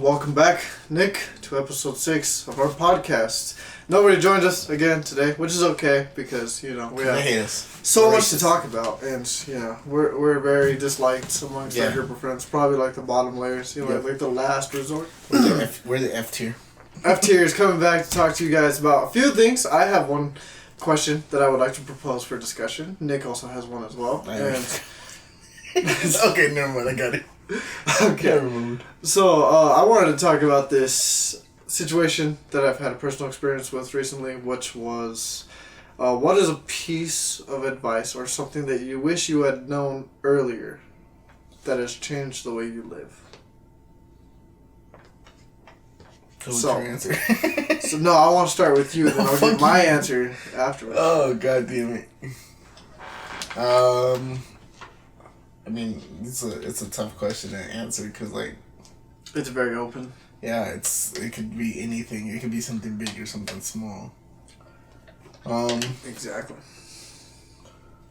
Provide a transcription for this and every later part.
Welcome back, Nick, to episode 6 of our podcast. Nobody joined us again today, which is okay because, we have so much to talk about, and, we're very disliked amongst our group of friends. Probably like the bottom layers, like the last resort. We're the F tier. F tier is coming back to talk to you guys about a few things. I have one question that I would like to propose for discussion. Nick also has one as well. Okay, never mind, I got it. Okay. So, I wanted to talk about this situation that I've had a personal experience with recently, which was, what is a piece of advice or something that you wish you had known earlier that has changed the way you live? So, what's your answer? No, I want to start with you, and then I'll give my answer afterwards. Oh, god damn it. I mean, it's a tough question to answer because, it's very open. Yeah, it could be anything. It could be something big or something small. Exactly.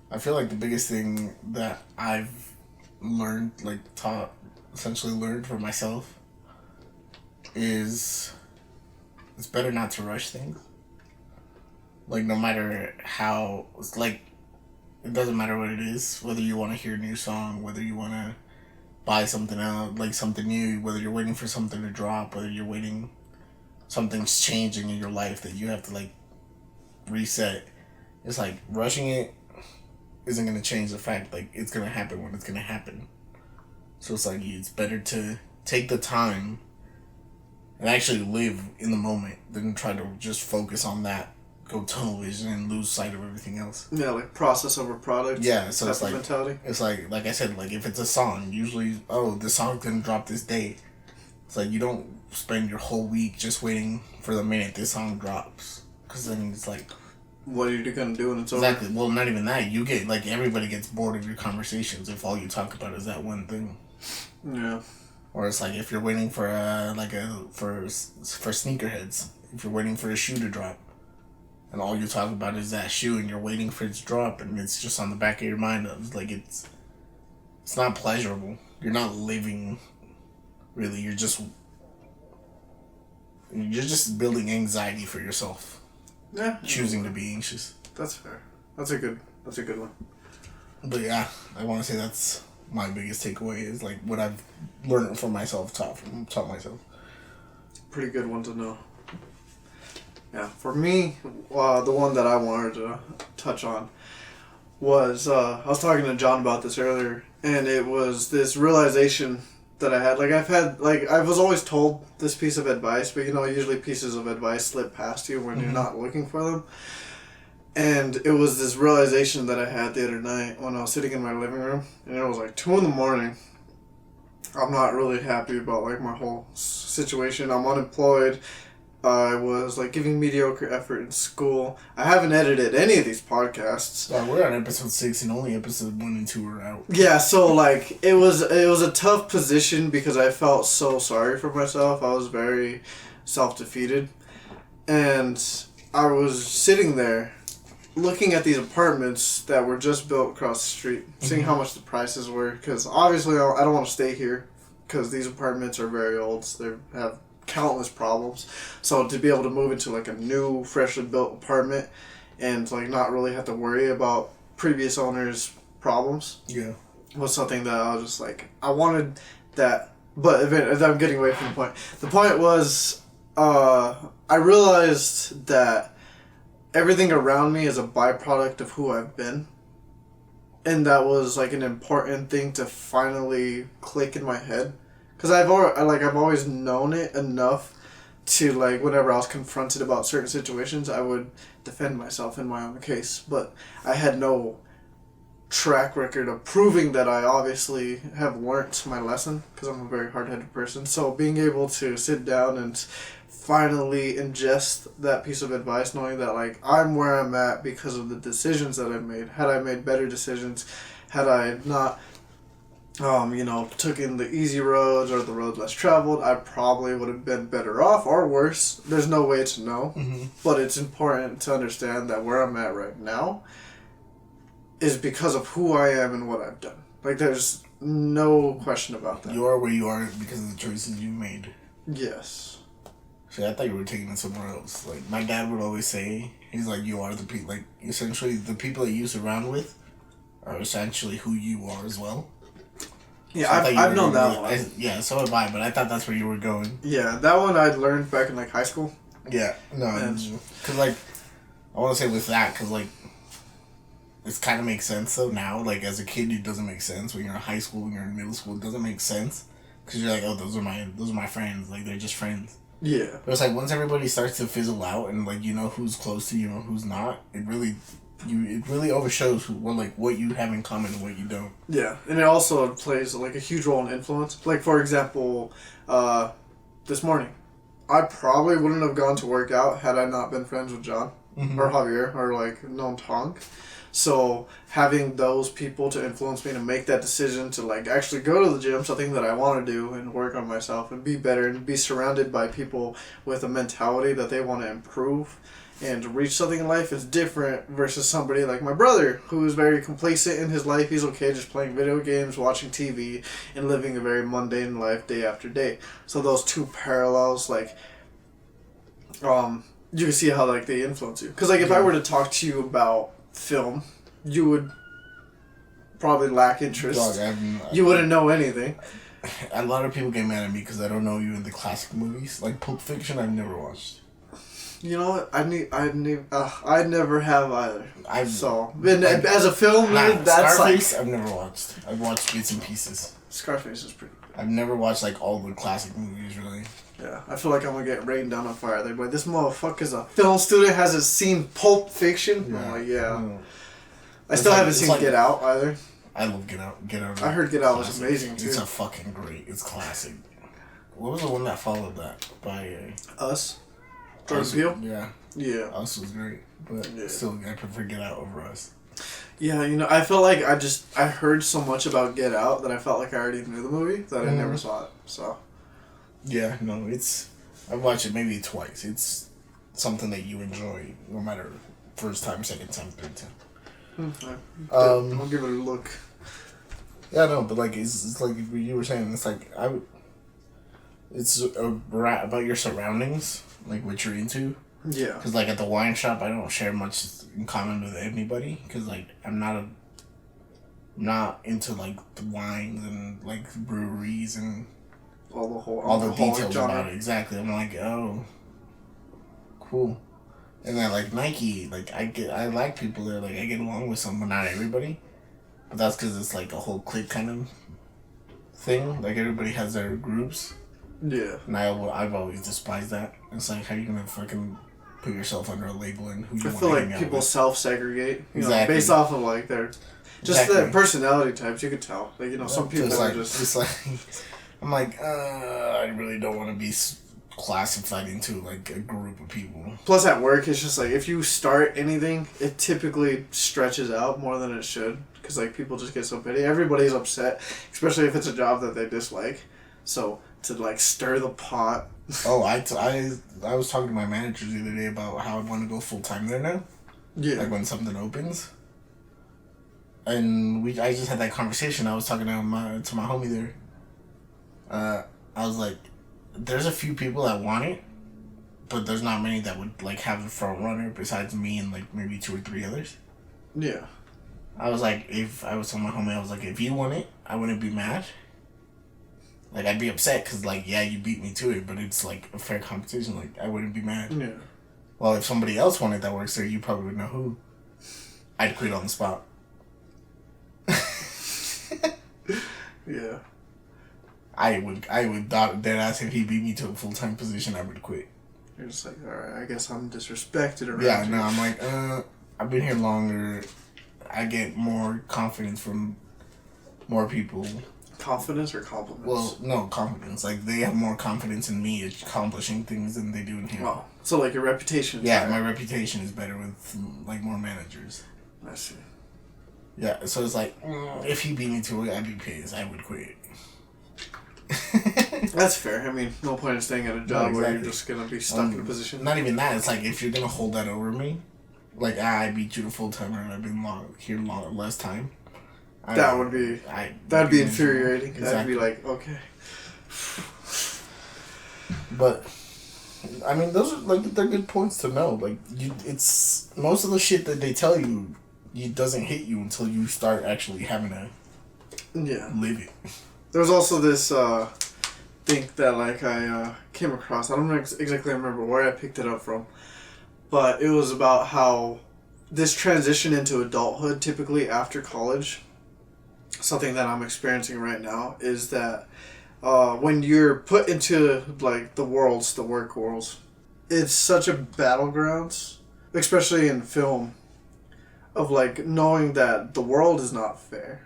I feel like the biggest thing that I've learned, essentially learned for myself, is it's better not to rush things. No matter how, it doesn't matter what it is, whether you want to hear a new song, whether you want to buy something out, something new, whether you're waiting for something to drop, whether you're waiting, something's changing in your life that you have to, reset. It's rushing it isn't going to change the fact, it's going to happen when it's going to happen. So it's better to take the time and actually live in the moment than try to just focus on that, go tunnel vision and lose sight of everything else. Yeah, process over product. Yeah, so it's mentality. It's like I said, if it's a song, usually, this song's gonna drop this day. It's you don't spend your whole week just waiting for the minute this song drops, because then it's what are you gonna do when it's over? Exactly. Well, not even that. You get everybody gets bored of your conversations if all you talk about is that one thing. Yeah. Or it's if you're waiting for for sneakerheads, if you're waiting for a shoe to drop, and all you talk about is that shoe, and you're waiting for its drop, and it's just on the back of your mind. It's not pleasurable. You're not living, really. You're just building anxiety for yourself. Yeah. Choosing to be anxious. That's fair. That's a good one. But yeah, I want to say that's my biggest takeaway is what I've learned from myself, taught myself. Pretty good one to know. Yeah, for me, the one that I wanted to touch on was, I was talking to John about this earlier, and it was this realization that I had. I was always told this piece of advice, but usually pieces of advice slip past you when you're not looking for them. And it was this realization that I had the other night when I was sitting in my living room, and it was 2 a.m. I'm not really happy about my whole situation. I'm unemployed. I was giving mediocre effort in school. I haven't edited any of these podcasts. We're on episode 6 and only episode 1 and 2 are out. Yeah, so it was a tough position because I felt so sorry for myself. I was very self-defeated. And I was sitting there looking at these apartments that were just built across the street, seeing how much the prices were, because obviously I don't want to stay here because these apartments are very old. So they have countless problems. So to be able to move into a new, freshly built apartment and not really have to worry about previous owners' problems, was something that I was just I wanted that. But I'm getting away from the point. The point was, I realized that everything around me is a byproduct of who I've been. And that was an important thing to finally click in my head. Because I've always known it enough to, whenever I was confronted about certain situations, I would defend myself in my own case. But I had no track record of proving that I obviously have learnt my lesson, because I'm a very hard-headed person. So being able to sit down and finally ingest that piece of advice, knowing that, I'm where I'm at because of the decisions that I've made. Had I made better decisions, had I not took in the easy roads or the road less traveled, I probably would have been better off or worse. There's no way to know. But it's important to understand that where I'm at right now is because of who I am and what I've done. There's no question about that. You are where you are because of the choices you made. Yes. See, I thought you were taking it somewhere else. Like, my dad would always say, he's like, you are the people, like, essentially, the people that you surround with are essentially who you are as well. Yeah, so I've known that one. Yeah, so have I, but I thought that's where you were going. Yeah, that one I learned back in, like, high school. Yeah, no, because, like, I want to say with that, because, like, it kind of makes sense, though, now. Like, as a kid, it doesn't make sense. When you're in high school, when you're in middle school, it doesn't make sense. Because you're like, oh, those are my friends. Like, they're just friends. Yeah. But it's like, once everybody starts to fizzle out and, like, you know who's close to you and who's not, it really overshows what you have in common and what you don't. Yeah, and it also plays, like, a huge role in influence. Like, for example, this morning, I probably wouldn't have gone to work out had I not been friends with John. Mm-hmm. Or Javier, or, like, known Tonk. So having those people to influence me to make that decision to, like, actually go to the gym, something that I want to do, and work on myself and be better and be surrounded by people with a mentality that they want to improve and reach something in life is different versus somebody like my brother who is very complacent in his life. He's okay just playing video games, watching TV, and living a very mundane life day after day. So those two parallels, like, you can see how, like, they influence you. Because, like, if I were to talk to you about film, you would probably lack interest. Dog, you wouldn't know anything. A lot of people get mad at me because I don't know you in the classic movies. Like Pulp Fiction, I've never watched. You know what? I never have either. As a film nerd, that's Scarface, like... I've never watched. I've watched bits and pieces. Scarface is pretty good. I've never watched, like, all the classic movies, really. Yeah, I feel like I'm gonna get rained down on fire. They're like, this motherfucker's a film student, hasn't seen Pulp Fiction? Yeah. I'm like, yeah. I still haven't seen Get Out either. I love Get Out. Get Out. I heard Get Out was amazing, too. It's a fucking great. It's classic. What was the one that followed that? By Us? Jordan Peele? Yeah. Yeah. Us was great. But still, I prefer Get Out over Us. Yeah, you know, I felt like I heard so much about Get Out that I felt like I already knew the movie that I never saw it, so... Yeah, no, I've watched it maybe twice. It's something that you enjoy, no matter first time, second time, third time. I'll give it a look. Yeah, no, but, like, it's like you were saying, it's like, it's about your surroundings, like, what you're into. Yeah. Because, like, at the wine shop, I don't share much in common with anybody, because, like, I'm not into, like, the wines and, like, breweries and... all the details about it. Exactly. I'm like, oh, cool. And then, like, Nike, like, I like people there. Like, I get along with some, but not everybody. But that's because it's, like, a whole clique kind of thing. Like, everybody has their groups. Yeah. And I've always despised that. It's like, how are you going to fucking put yourself under a label and who you want to hang out with? I feel like people self-segregate. Exactly. Know, based off of, like, their... Just the personality types, you could tell. Like, you know, some people are just... It's like... I'm like, I really don't want to be classified into, like, a group of people. Plus, at work, it's just like, if you start anything, it typically stretches out more than it should. Because, like, people just get so petty. Everybody's upset, especially if it's a job that they dislike. So, to, like, stir the pot. Oh, I was talking to my manager the other day about how I want to go full-time there now. Yeah. Like, when something opens. And I just had that conversation. I was talking to my homie there. I was like, there's a few people that want it, but there's not many that would, like, have a front runner besides me and, like, maybe 2 or 3 others. Yeah. I was like, if I was telling my homie, I was like, if you want it, I wouldn't be mad. Like, I'd be upset because, like, yeah, you beat me to it, but it's, like, a fair competition. Like, I wouldn't be mad. Yeah. Well, if somebody else wanted that works there, you probably would know who. I'd quit on the spot. Yeah. I would dead ass if he beat me to a full-time position, I would quit. You're just like, alright, I guess I'm disrespected around Yeah, no, I'm like, I've been here longer. I get more confidence from more people. Confidence or compliments? Well, no, confidence. Like, they have more confidence in me accomplishing things than they do in him. Oh, so, like, your reputation is better. My reputation is better with, like, more managers. I see. Yeah, so it's like, if he beat me to it, I'd be pissed. I would quit. That's fair. I mean, no point in staying at a job where you're just gonna be stuck in a position. Not even that. It's like, if you're gonna hold that over me, like, I beat you to full time and I've been here less time. That'd be infuriating. Exactly. That'd be like, okay. But I mean, those are like they're good points to know. Like it's most of the shit that they tell you, it doesn't hit you until you start actually having to live it. There's also this thing that like I came across. I don't exactly remember where I picked it up from, but it was about how this transition into adulthood, typically after college, something that I'm experiencing right now is that when you're put into like the work worlds, it's such a battlegrounds, especially in film, of like knowing that the world is not fair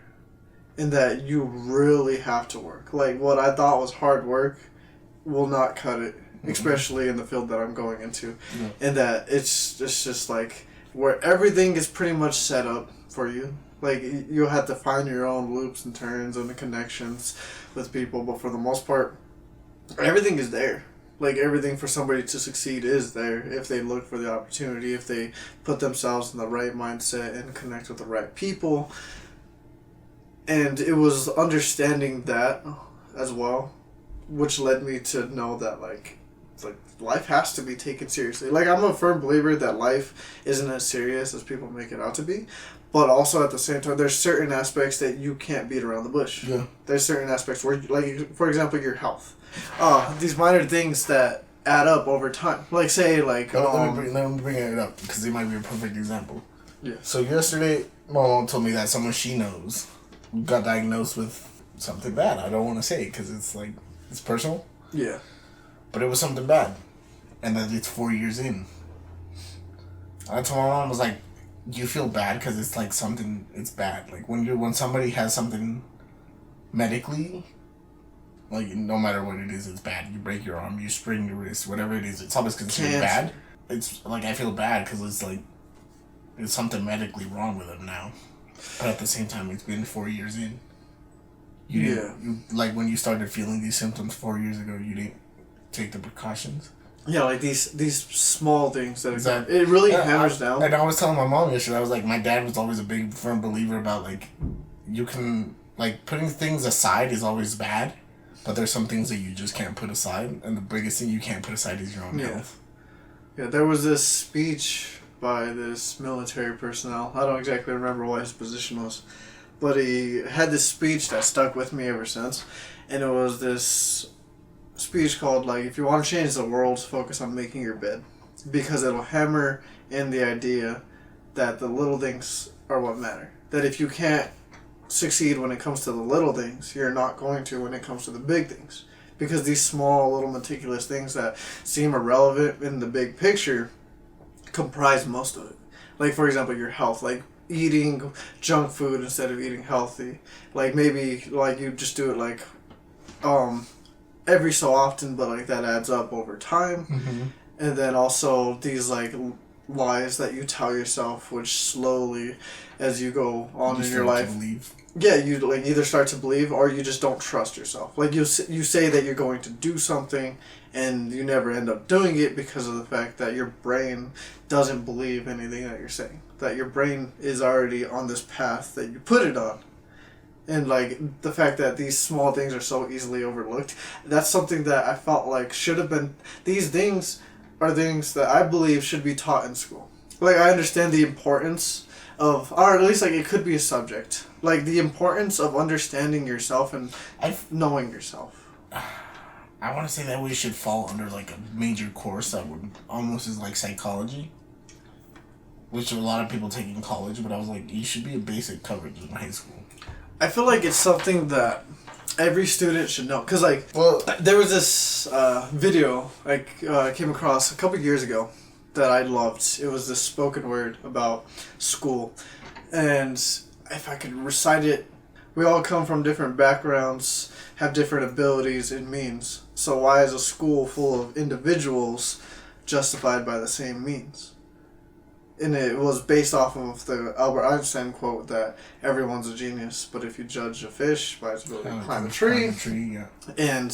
and that you really have to work. Like what I thought was hard work will not cut it, especially in the field that I'm going into. And that it's just like where everything is pretty much set up for you. Like you'll have to find your own loops and turns and the connections with people, but for the most part, everything is there. Like everything for somebody to succeed is there if they look for the opportunity, if they put themselves in the right mindset and connect with the right people. And it was understanding that as well, which led me to know that like life has to be taken seriously. Like I'm a firm believer that life isn't as serious as people make it out to be, but also at the same time there's certain aspects that you can't beat around the bush. Yeah. There's certain aspects where like for example your health. These minor things that add up over time. Like say like let me bring it up because it might be a perfect example. Yeah. So yesterday my mom told me that someone she knows got diagnosed with something bad. I don't want to say it because it's like it's personal. Yeah. But it was something bad. And that it's 4 years in. I told my mom, I was like, you feel bad because it's like something, it's bad. Like when somebody has something medically, like no matter what it is, it's bad. You break your arm, you sprain your wrist, whatever it is, it's always considered bad. It's like I feel bad because it's like, there's something medically wrong with them now. But at the same time, it's been 4 years in. You like when you started feeling these symptoms 4 years ago, you didn't take the precautions. Yeah, like these small things that it really hammers down. And I was telling my mom yesterday, I was like, my dad was always a big firm believer about like, you can like putting things aside is always bad, but there's some things that you just can't put aside, and the biggest thing you can't put aside is your own health. Yeah, there was this speech by this military personnel. I don't exactly remember what his position was, but he had this speech that stuck with me ever since, and it was this speech called like, if you want to change the world, focus on making your bed, because it'll hammer in the idea that the little things are what matter. That if you can't succeed when it comes to the little things, you're not going to when it comes to the big things, because these small little meticulous things that seem irrelevant in the big picture comprise most of it. Like for example your health, like eating junk food instead of eating healthy, like maybe like you just do it like every so often, but like that adds up over time. And then also these like lies that you tell yourself, which slowly as you go on in your life, you like either start to believe or you just don't trust yourself. Like you say that you're going to do something and you never end up doing it because of the fact that your brain doesn't believe anything that you're saying, that your brain is already on this path that you put it on. And like the fact that these small things are so easily overlooked, that's something that I felt like should have been, these things are things that I believe should be taught in school. Like I understand the importance of, or at least like it could be a subject, like the importance of understanding yourself and knowing yourself. I want to say that we should fall under like a major course that would almost is like psychology, which a lot of people take in college, but I was like, you should be a basic coverage in high school. I feel like it's something that every student should know. Because, like, well, there was this video I came across a couple years ago that I loved. It was this spoken word about school. And if I could recite it, we all come from different backgrounds, have different abilities and means. So why is a school full of individuals justified by the same means? And it was based off of the Albert Einstein quote that everyone's a genius, but if you judge a fish by its ability to climb a tree. And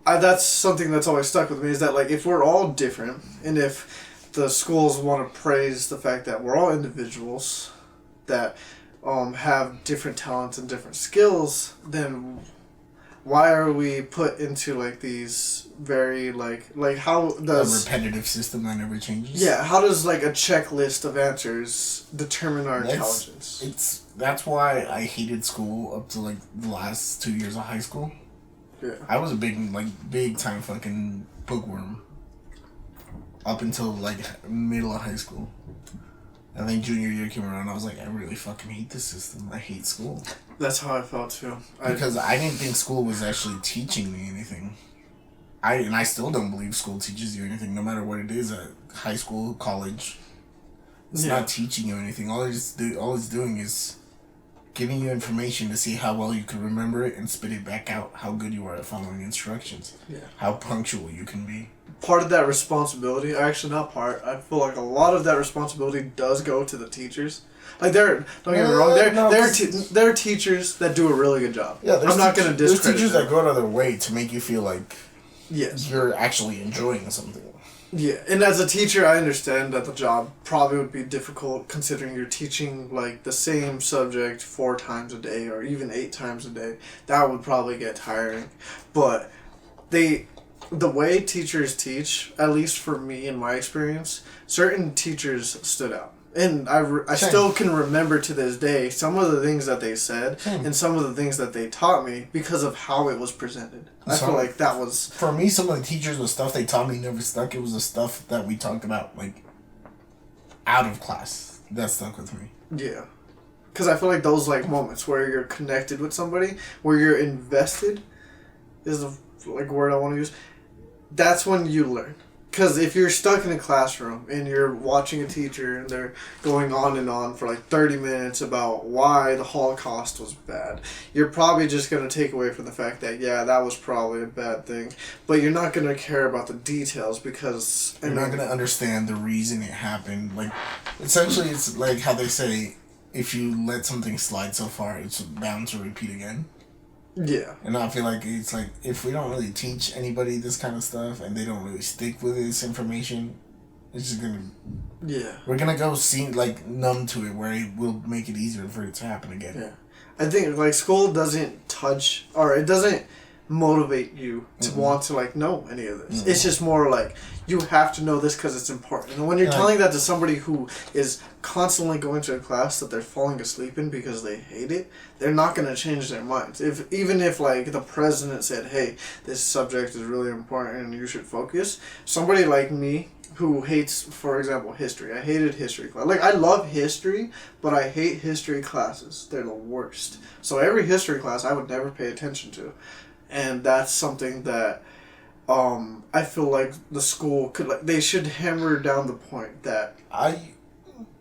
that's something that's always stuck with me, is that like if we're all different, and if the schools want to praise the fact that we're all individuals that have different talents and different skills, then why are we put into like these very like how does a repetitive system that never changes? Yeah, how does like a checklist of answers determine our intelligence? That's why I hated school up to like the last 2 years of high school. Yeah. I was a big time fucking bookworm up until like middle of high school. And then junior year came around, I was like, I really fucking hate this system. I hate school. That's how I felt too. Because I didn't think school was actually teaching me anything. I still don't believe school teaches you anything, no matter what it is, at high school, college. It's not teaching you anything. All it's doing is giving you information to see how well you can remember it and spit it back out, how good you are at following instructions, how punctual you can be. Part of that responsibility, actually not part, I feel like a lot of that responsibility does go to the teachers. Like don't get me wrong, there are teachers that do a really good job. Yeah, I'm not going to discredit there's teachers them. that go out of their way to make you feel like yes, you're actually enjoying something. Yeah, and as a teacher, I understand that the job probably would be difficult considering you're teaching like the same subject 4 times a day or even 8 times a day. That would probably get tiring. But the way teachers teach, at least for me in my experience, certain teachers stood out. And I still can remember to this day some of the things that they said and some of the things that they taught me because of how it was presented. I feel like that was... For me, some of the teachers, the stuff they taught me never stuck. It was the stuff that we talked about, like, out of class. That stuck with me. Yeah. Because I feel like those, like, moments where you're connected with somebody, where you're invested, is the, like, word I want to use. That's when you learn. Because if you're stuck in a classroom and you're watching a teacher and they're going on and on for like 30 minutes about why the Holocaust was bad, you're probably just going to take away from the fact that, yeah, that was probably a bad thing. But you're not going to care about the details because... You're not going to understand the reason it happened. Like, essentially, it's like how they say, if you let something slide so far, it's bound to repeat again. Yeah. And I feel like it's like, if we don't really teach anybody this kind of stuff and they don't really stick with this information, it's just gonna... Yeah. We're gonna go numb to it, where it will make it easier for it to happen again. Yeah. I think, like, school doesn't touch, or it doesn't motivate you to want to, like, know any of this. It's just more like, you have to know this because it's important. And when you're telling that to somebody who is constantly going to a class that they're falling asleep in because they hate it, they're not going to change their minds. Even if like the president said, hey, this subject is really important and you should focus, somebody like me who hates, for example, history. I hated history class. Like, I love history, but I hate history classes. They're the worst. So every history class I would never pay attention to. And that's something that I feel like the school could, like, they should hammer down the point that...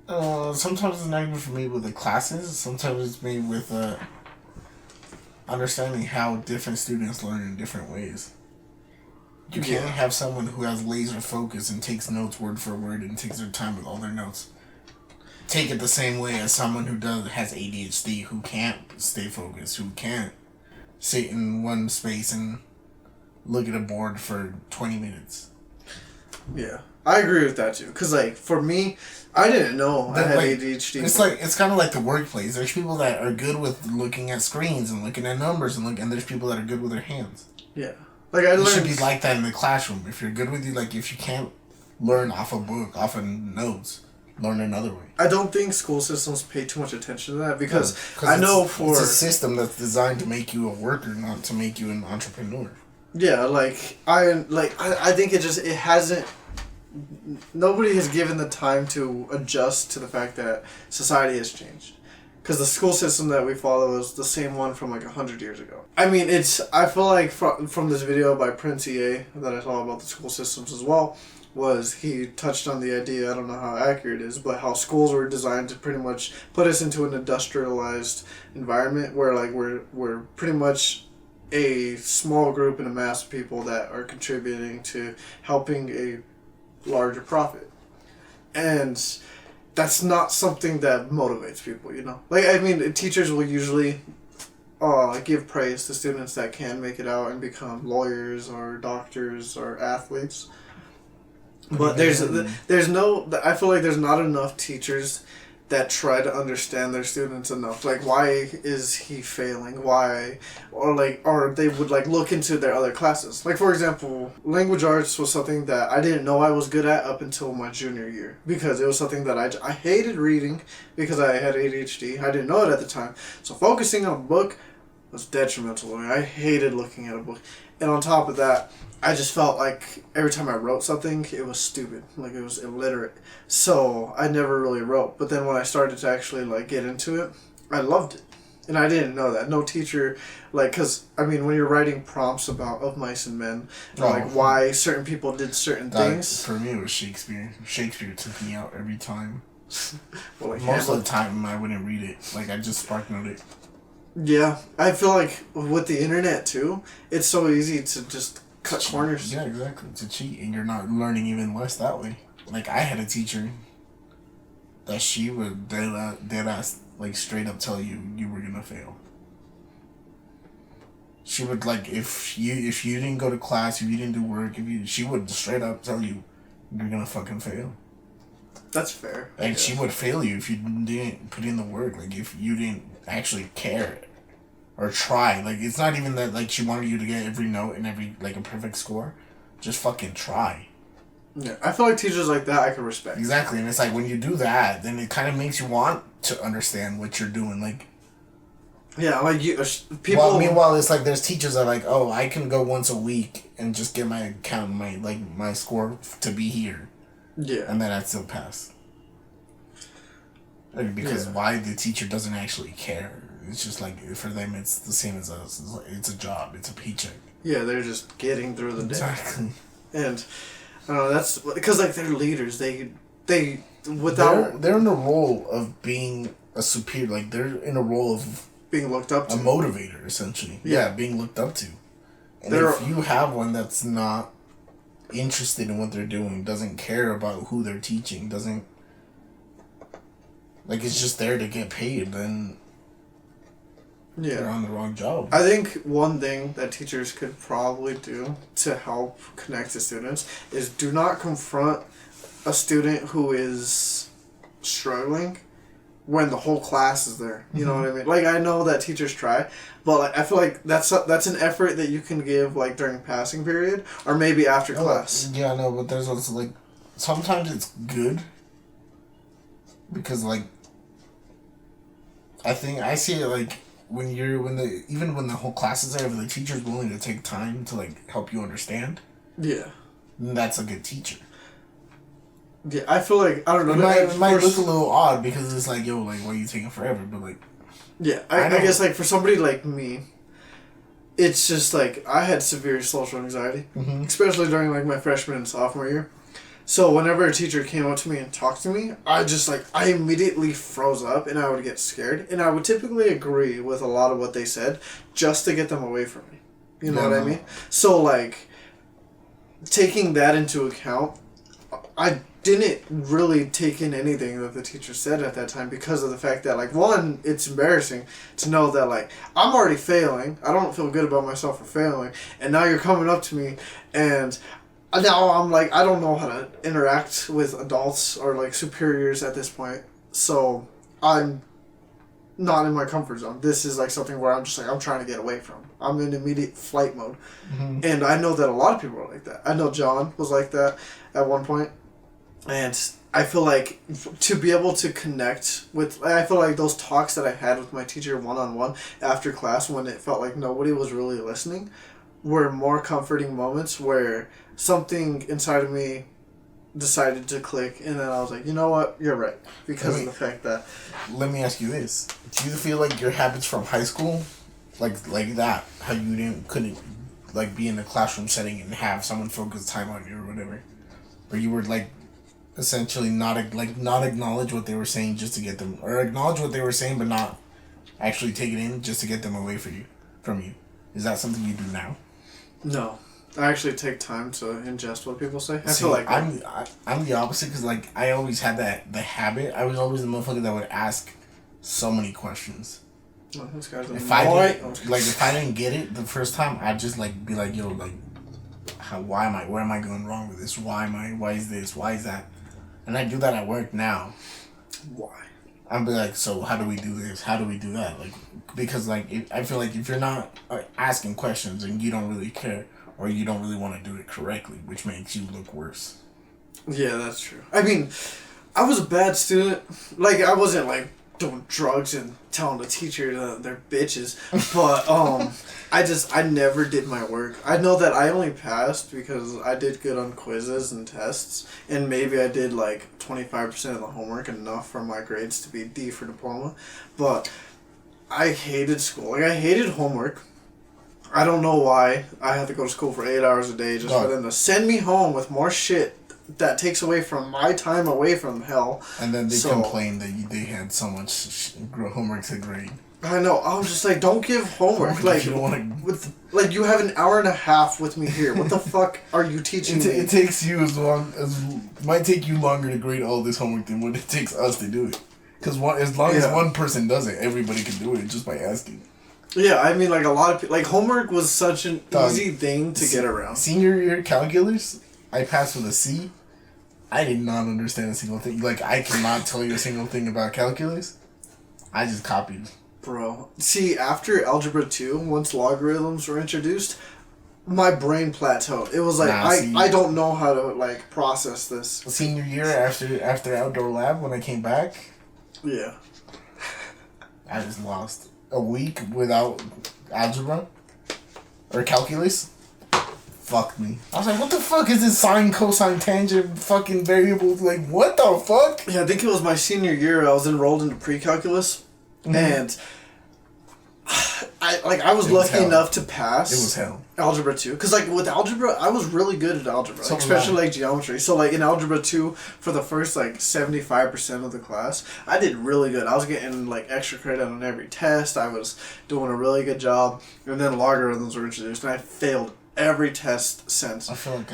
Sometimes it's not even for me with the classes. Sometimes it's me with understanding how different students learn in different ways. You can't have someone who has laser focus and takes notes word for word and takes their time with all their notes. Take it the same way as someone who has ADHD, who can't stay focused, who can't sit in one space and look at a board for 20 minutes. Yeah, I agree with that too. Because, like, for me, I didn't know I had ADHD. It's kind of like the workplace. There's people that are good with looking at screens and looking at numbers, and there's people that are good with their hands. Yeah. Like, I learned... It should be like that in the classroom. If you're good with if you can't learn off a book, off of notes, learn another way. I don't think school systems pay too much attention to that because I know it's a system that's designed to make you a worker, not to make you an entrepreneur. Yeah, I think it hasn't... Nobody has given the time to adjust to the fact that society has changed. Because the school system that we follow is the same one from 100 years ago. I mean, I feel like from this video by Prince EA that I saw about the school systems as well, was he touched on the idea, I don't know how accurate it is, but how schools were designed to pretty much put us into an industrialized environment where we're pretty much a small group and a mass of people that are contributing to helping a larger profit. And that's not something that motivates people, you know? Like, I mean, teachers will usually give praise to students that can make it out and become lawyers or doctors or athletes. But I feel like there's not enough teachers that try to understand their students enough. Like, why is he failing? Why? Or they would, like, look into their other classes. Like, for example, language arts was something that I didn't know I was good at up until my junior year. Because it was something that I hated reading because I had ADHD. I didn't know it at the time. So focusing on a book was detrimental to me. I hated looking at a book. And on top of that, I just felt like every time I wrote something, it was stupid. Like, it was illiterate. So I never really wrote. But then when I started to actually, like, get into it, I loved it. And I didn't know that. No teacher, like, because, I mean, when you're writing prompts of mice and men, like, why certain people did certain things. For me, it was Shakespeare. Shakespeare took me out every time. Well, like, most of the time, I wouldn't read it. Like, I just spark note it. Yeah. I feel like with the internet, too, it's so easy to just cut corners. Yeah, exactly. To cheat, and you're not learning even less that way. Like, I had a teacher that she would dead ass, like, straight up tell you were gonna fail. She would, like, if you didn't go to class, if you didn't do work, she would straight up tell you you're gonna fucking fail. That's fair. Like, she would fail you if you didn't put in the work. Like, if you didn't actually care or try. Like, it's not even that, like, she wanted you to get every note and every, like, a perfect score. Just fucking try. Yeah, I feel like teachers like that I can respect. Exactly, and it's like, when you do that, then it kind of makes you want to understand what you're doing. Like, yeah, like, people... Well, meanwhile, it's like, there's teachers that are like, oh, I can go once a week and just get my account, my score to be here. Yeah. And then I'd still pass. Like, because why the teacher doesn't actually care. It's just like, for them, it's the same as us. It's a job. It's a paycheck. Yeah, they're just getting through the day. Exactly. And, I don't know, that's... Because, like, they're leaders. They without... They're in a role of being a superior. Like, they're in a role of... being looked up to. A motivator, essentially. Yeah, being looked up to. And if you have one that's not interested in what they're doing, doesn't care about who they're teaching, doesn't... Like, it's just there to get paid, then... Yeah. They're on the wrong job. I think one thing that teachers could probably do to help connect to students is do not confront a student who is struggling when the whole class is there. You know what I mean? Like, I know that teachers try, but, like, I feel like that's an effort that you can give, like, during passing period or maybe after class. Yeah, I know, but there's also, like, sometimes it's good because, like, I think I see it, like, even when the whole class is there, if the teacher's willing to take time to, like, help you understand, yeah, then that's a good teacher. Yeah, I feel like, I don't know. It might look a little odd because it's like, yo, like, why are you taking forever? But, like... Yeah, I guess, like, for somebody like me, it's just, like, I had severe social anxiety, especially during, like, my freshman and sophomore year. So whenever a teacher came up to me and talked to me, I immediately froze up and I would get scared. And I would typically agree with a lot of what they said just to get them away from me. You know what I mean? So, like, taking that into account, I didn't really take in anything that the teacher said at that time because of the fact that, like, one, it's embarrassing to know that, like, I'm already failing. I don't feel good about myself for failing. And now you're coming up to me and... Now I'm like, I don't know how to interact with adults or, like, superiors at this point. So I'm not in my comfort zone. This is, like, something where I'm just like, I'm trying to get away from. I'm in immediate flight mode. And I know that a lot of people are like that. I know John was like that at one point. And I feel like to be able to connect with... I feel like those talks that I had with my teacher one-on-one after class when it felt like nobody was really listening were more comforting moments where... something inside of me decided to click, and then I was like, you know what, you're right, because of the fact that... Let me ask you this. Do you feel like your habits from high school, like that, how you couldn't, like, be in a classroom setting and have someone focus time on you or whatever, or you were, like, essentially not acknowledge what they were saying just to get them, or acknowledge what they were saying but not actually take it in just to get them away from you? Is that something you do now? No. I actually take time to ingest what people say. I feel like I'm the opposite because, like, I always had the habit. I was always the motherfucker that would ask so many questions. Oh, this guy's if I didn't get it the first time, I'd just, like, be like, yo, like, where am I going wrong with this? Why is this? Why is that? And I do that at work now. Why? I'd be like, so how do we do this? How do we do that? Like, because like I feel like if you're not asking questions and you don't really care or you don't really want to do it correctly, which makes you look worse. Yeah, that's true. I mean, I was a bad student. Like, I wasn't like doing drugs and telling the teacher that they're bitches, but I never did my work. I know that I only passed because I did good on quizzes and tests, and maybe I did like 25% of the homework, enough for my grades to be D for diploma. But I hated school. Like, I hated homework. I don't know why I had to go to school for 8 hours a day just for them to send me home with more shit that takes away from my time away from hell. And then they complained that they had so much homework to grade. I know. I was just like, don't give homework. Like, you don't want to. Like, you have an hour and a half with me here. What the fuck are you teaching me? It takes you might take you longer to grade all this homework than what it takes us to do it. Because as long as one person does it, everybody can do it just by asking. Yeah, I mean, like, a lot of people. Like, homework was such an easy thing to get around. Senior year calculus, I passed with a C. I did not understand a single thing. Like, I cannot tell you a single thing about calculus. I just copied. Bro. See, after Algebra 2, once logarithms were introduced, my brain plateaued. It was like, I don't know how to, like, process this. Senior year, after outdoor lab, when I came back. Yeah. I just lost. A week without algebra. Or calculus. Fuck me. I was like, what the fuck is this sine, cosine, tangent, fucking variables? Like, what the fuck? Yeah, I think it was my senior year. I was enrolled into pre-calculus, and I was lucky enough to pass. It was hell. Algebra 2. Because, like, with algebra, I was really good at algebra. So especially, like, geometry. So, like, in Algebra 2, for the first, like, 75% of the class, I did really good. I was getting, like, extra credit on every test. I was doing a really good job. And then logarithms were introduced, and I failed every test since. I feel like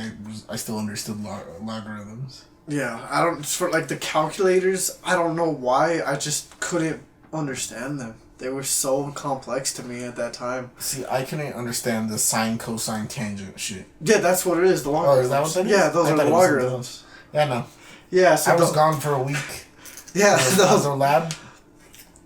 I still understood logarithms. Yeah, I don't, for like the calculators, I don't know why, I just couldn't understand them. They were so complex to me at that time. See, I couldn't understand the sine, cosine, tangent shit. Yeah, that's what it is, the logarithms. Oh, is that what that is? Yeah, those are the logarithms. Yeah, no. Yeah, so I was gone for a week. Yeah, those are lab.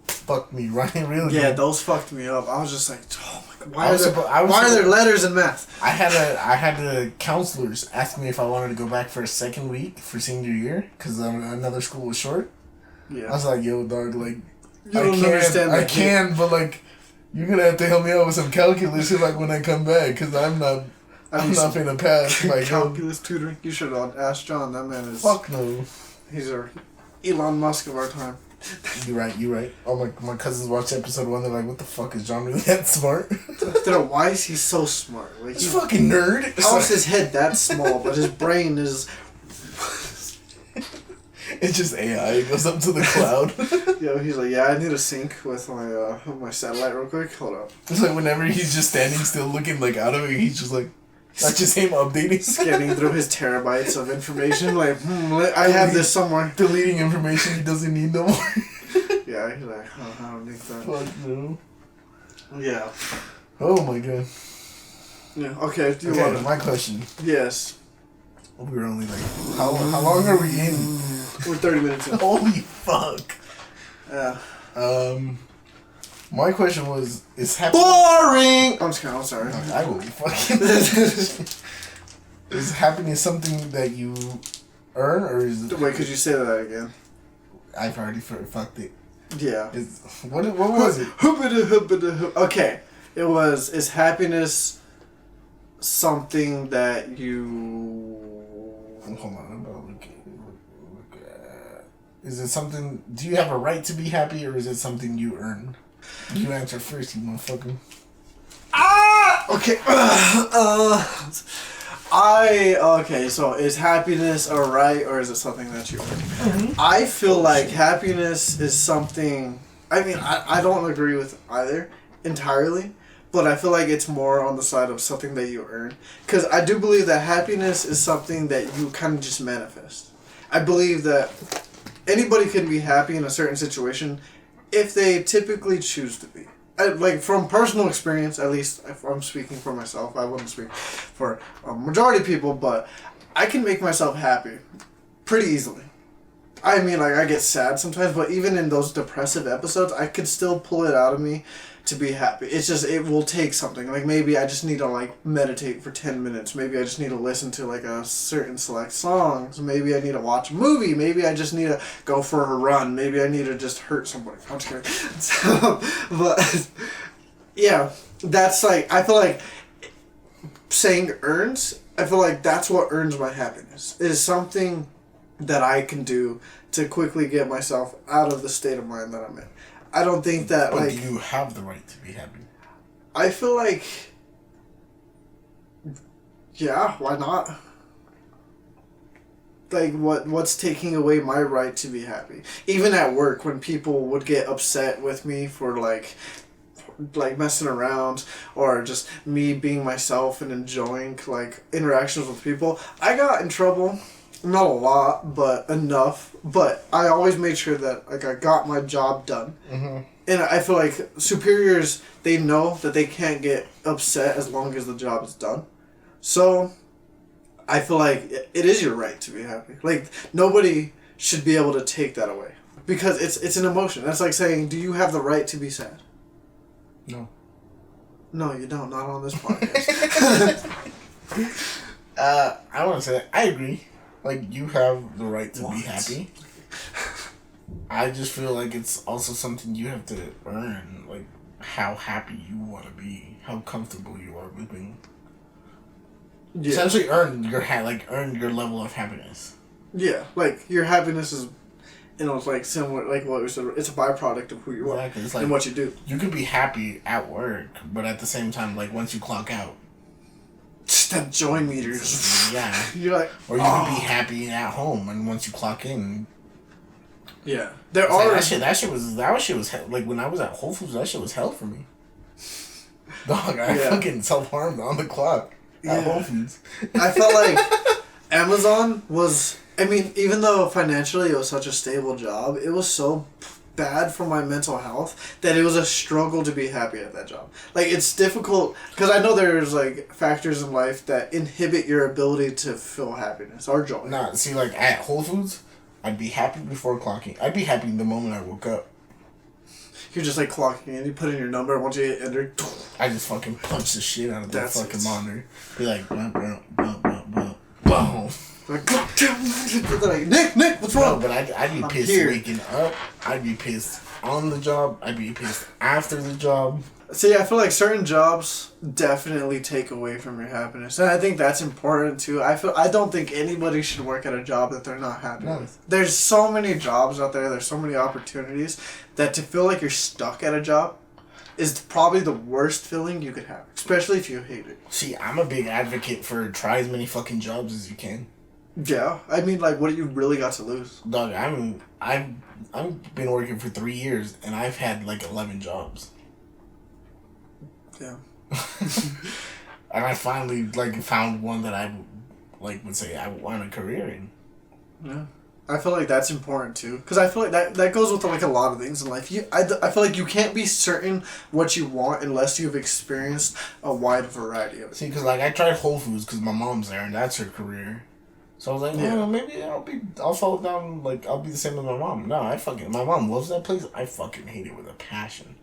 Fucked me, right? Really? Yeah, those fucked me up. I was just like, oh my god, why are there letters in math? I had the counselors ask me if I wanted to go back for a second week for senior year because another school was short. Yeah. I was like, yo, dog, like, I can, but like, you're gonna have to help me out with some calculus like when I come back because I'm not gonna pass my calculus tutoring. You should ask John. That man is. Fuck no. He's a Elon Musk of our time. You're right. Oh, my cousins watched episode 1. They're like, what the fuck, is John really that smart? Why is he so smart? Like, he's fucking nerd. How is his head that small, but his brain is... It's just AI. It goes up to the cloud. Yo, he's like, yeah, I need to sync with my satellite real quick. Hold up. It's like whenever he's just standing still looking like out of it, he's just like... That's just him updating. Scanning through his terabytes of information. Like, I have this somewhere. Deleting information he doesn't need no more. Yeah, he's like, I don't need that. Fuck no. Yeah. Oh my god. Yeah, okay. Do you want my question. Yes. We were only like... How long are we in? We're 30 minutes in. Holy fuck. Yeah. My question was, is happiness... Boring! I'm just kidding, I'm sorry. I will fucking... Is happiness something that you earn, or is it... Wait, could you say that again? I've already fucked it. Yeah. What was it? Okay. It was, is happiness something that you... Hold on, I'm gonna look at... Is it something... Do you have a right to be happy, or is it something you earn? You answer first, you motherfucker. Okay. Okay, so is happiness a right, or is it something that you earn? Mm-hmm. I feel like happiness is something... I mean, I don't agree with either entirely, but I feel like it's more on the side of something that you earn. Because I do believe that happiness is something that you kind of just manifest. I believe that anybody can be happy in a certain situation if they typically choose to be. Like, from personal experience, at least, if I'm speaking for myself, I wouldn't speak for a majority of people, but I can make myself happy pretty easily. I mean, like, I get sad sometimes, but even in those depressive episodes, I could still pull it out of me to be happy. It's just, it will take something. Like, maybe I just need to, like, meditate for 10 minutes. Maybe I just need to listen to, like, a certain select songs. Maybe I need to watch a movie. Maybe I just need to go for a run. Maybe I need to just hurt somebody. I'm just kidding. So, but, yeah, that's, like, I feel like saying earns, I feel like that's what earns my happiness. Is something that I can do to quickly get myself out of the state of mind that I'm in. I don't think that, but like... do you have the right to be happy? I feel like... Yeah, why not? Like, what's taking away my right to be happy? Even at work, when people would get upset with me for, like messing around, or just me being myself and enjoying, like, interactions with people, I got in trouble. Not a lot, but enough. But I always made sure that, like, I got my job done. Mm-hmm. And I feel like superiors, they know that they can't get upset as long as the job is done. So, I feel like it is your right to be happy. Like, nobody should be able to take that away. Because it's an emotion. That's like saying, do you have the right to be sad? No. No, you don't. Not on this podcast. I want to say, I agree. Like, you have the right to be happy. I just feel like it's also something you have to earn. Like, how happy you want to be. How comfortable you are with being. Yeah. Essentially earn your earn your level of happiness. Yeah. Like, your happiness is, you know, it's like similar, like what we said, it's a byproduct of who you are it's like, and what you do. You could be happy at work, but at the same time, like, once you clock out, that joy meter. Yeah. You're like, or you can be happy at home, and once you clock in. Yeah. There are like, that shit was hell. Like, when I was at Whole Foods, that shit was hell for me. Dog, I fucking self-harmed on the clock at Whole Foods. I felt like Amazon was, I mean, even though financially it was such a stable job, it was so bad for my mental health that it was a struggle to be happy at that job. Like, it's difficult because I know there's, like, factors in life that inhibit your ability to feel happiness or joy. Nah, see, like, at Whole Foods, I'd be happy before clocking. I'd be happy the moment I woke up. You're just, like, clocking in, you put in your number, once you hit enter, I just fucking punch the shit out of that fucking monitor. Be like, boom. Like, Nick, what's wrong? No, but I'd be pissed waking up. I'd be pissed on the job. I'd be pissed after the job. See, I feel like certain jobs definitely take away from your happiness, and I think that's important too. I don't think anybody should work at a job that they're not happy with. There's so many jobs out there. There's so many opportunities that to feel like you're stuck at a job is probably the worst feeling you could have, especially if you hate it. See, I'm a big advocate for try as many fucking jobs as you can. Yeah, I mean, like, what do you really got to lose? Dog, I've been working for 3 years and I've had like 11 jobs. Yeah. And I finally like found one that I like would say I want a career in. Yeah. I feel like that's important too, because I feel like that goes with, like, a lot of things in life. I feel like you can't be certain what you want unless you've experienced a wide variety of it. See, because, like, I tried Whole Foods because my mom's there and that's her career. So I was like, well, maybe I'll fall down, like, I'll be the same as my mom. No, my mom loves that place. I fucking hate it with a passion.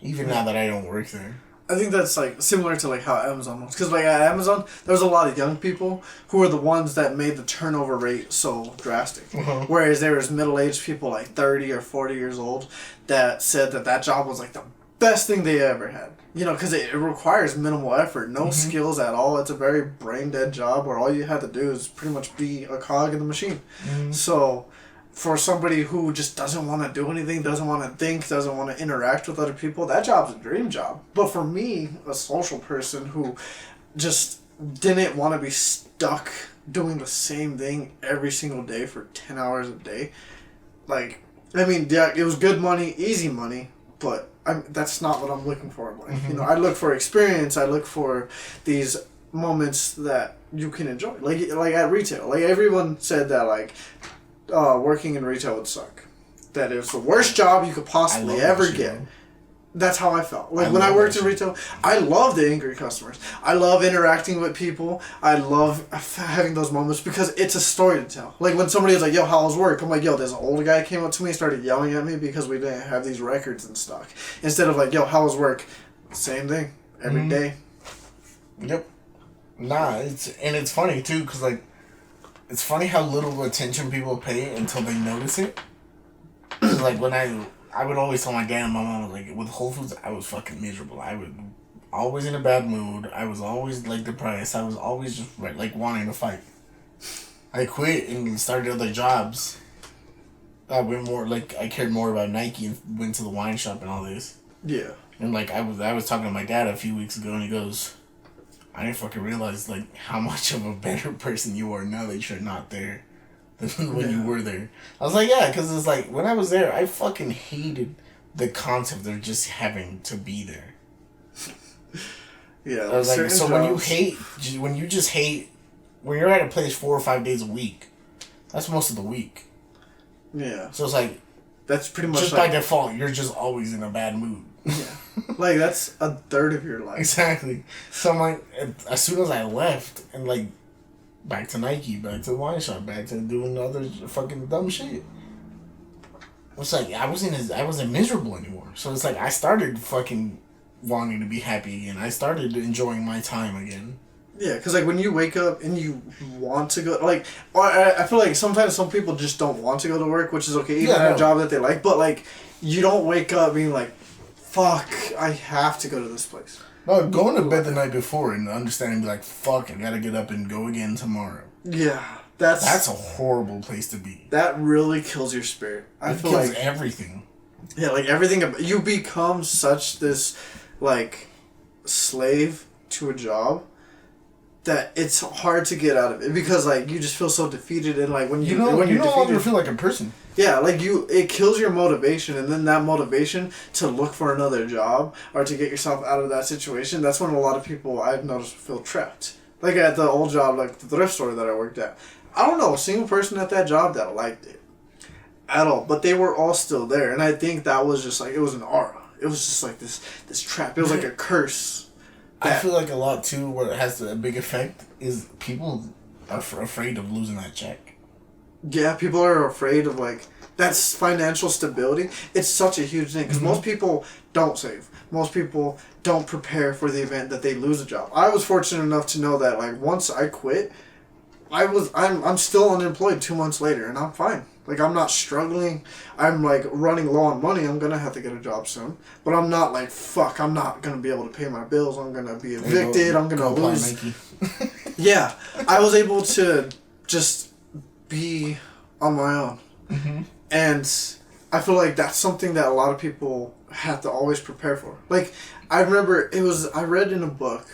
Even now that I don't work there. I think that's, like, similar to, like, how Amazon was. Because, like, at Amazon, there was a lot of young people who were the ones that made the turnover rate so drastic. Uh-huh. Whereas there was middle-aged people, like 30 or 40 years old, that said that job was, like, the best thing they ever had. You know, because it requires minimal effort, no skills at all. It's a very brain-dead job where all you have to do is pretty much be a cog in the machine. Mm-hmm. So, for somebody who just doesn't want to do anything, doesn't want to think, doesn't want to interact with other people, that job's a dream job. But for me, a social person who just didn't want to be stuck doing the same thing every single day for 10 hours a day, like, I mean, yeah, it was good money, easy money, but that's not what I'm looking for in life. Mm-hmm. You know, I look for experience. I look for these moments that you can enjoy. Like at retail. Like, everyone said that, like, working in retail would suck. That it was the worst job you could possibly ever get. That's how I felt. Like, when I worked in retail, I love the angry customers. I love interacting with people. I love having those moments because it's a story to tell. Like, when somebody is like, yo, how was work? I'm like, yo, this old guy came up to me and started yelling at me because we didn't have these records in stock. Instead of like, yo, how was work? Same thing. Every day. Yep. Nah, it's funny, too, because, like, it's funny how little attention people pay until they notice it. Like, when I would always tell my dad and my mom, like, with Whole Foods, I was fucking miserable. I was always in a bad mood. I was always, like, depressed. I was always just, like, wanting to fight. I quit and started other jobs. I cared more about Nike and went to the wine shop and all this. Yeah. And, like, I was talking to my dad a few weeks ago, and he goes, I didn't fucking realize, like, how much of a better person you are now that you're not there. When you were there. I was like, yeah, because it's like, when I was there, I fucking hated the concept of just having to be there. Yeah. I was like, so jobs. when you're at a place 4 or 5 days a week, that's most of the week. Yeah. So it's like, that's pretty much just by default, you're just always in a bad mood. Yeah. Like, that's a third of your life. Exactly. So I'm like, as soon as I left, and like, back to Nike, back to the wine shop, back to doing other fucking dumb shit. It's like, I wasn't miserable anymore. So it's like, I started fucking wanting to be happy again. I started enjoying my time again. Yeah, because, like, when you wake up and you want to go, like, or I feel like sometimes some people just don't want to go to work, which is okay, even at a job that they like, but, like, you don't wake up being like, fuck, I have to go to this place. No, going to bed the night before and understanding, like, fuck, I gotta get up and go again tomorrow. Yeah, that's a horrible place to be. That really kills your spirit. It kills everything. Yeah, like, everything, you become such this, like, slave to a job that it's hard to get out of it because, like, you just feel so defeated, and, like, when you no longer feel like a person. Yeah, like, it kills your motivation, and then that motivation to look for another job or to get yourself out of that situation, that's when a lot of people, I've noticed, feel trapped. Like, at the old job, like, the thrift store that I worked at. I don't know a single person at that job that liked it. At all. But they were all still there, and I think that was just, like, it was an aura. It was just, like, this trap. It was like a curse. I feel like a lot, too, where it has a big effect is people are afraid of losing that check. Yeah, people are afraid of, like, that's financial stability. It's such a huge thing because most people don't save. Most people don't prepare for the event that they lose a job. I was fortunate enough to know that, like, once I quit, I'm still unemployed 2 months later, and I'm fine. Like, I'm not struggling. I'm, like, running low on money. I'm gonna have to get a job soon, but I'm not like, fuck, I'm not gonna be able to pay my bills. I'm gonna be evicted. I'm gonna lose. Yeah, I was able to just be on my own. And I feel like that's something that a lot of people have to always prepare for. Like, I remember I read in a book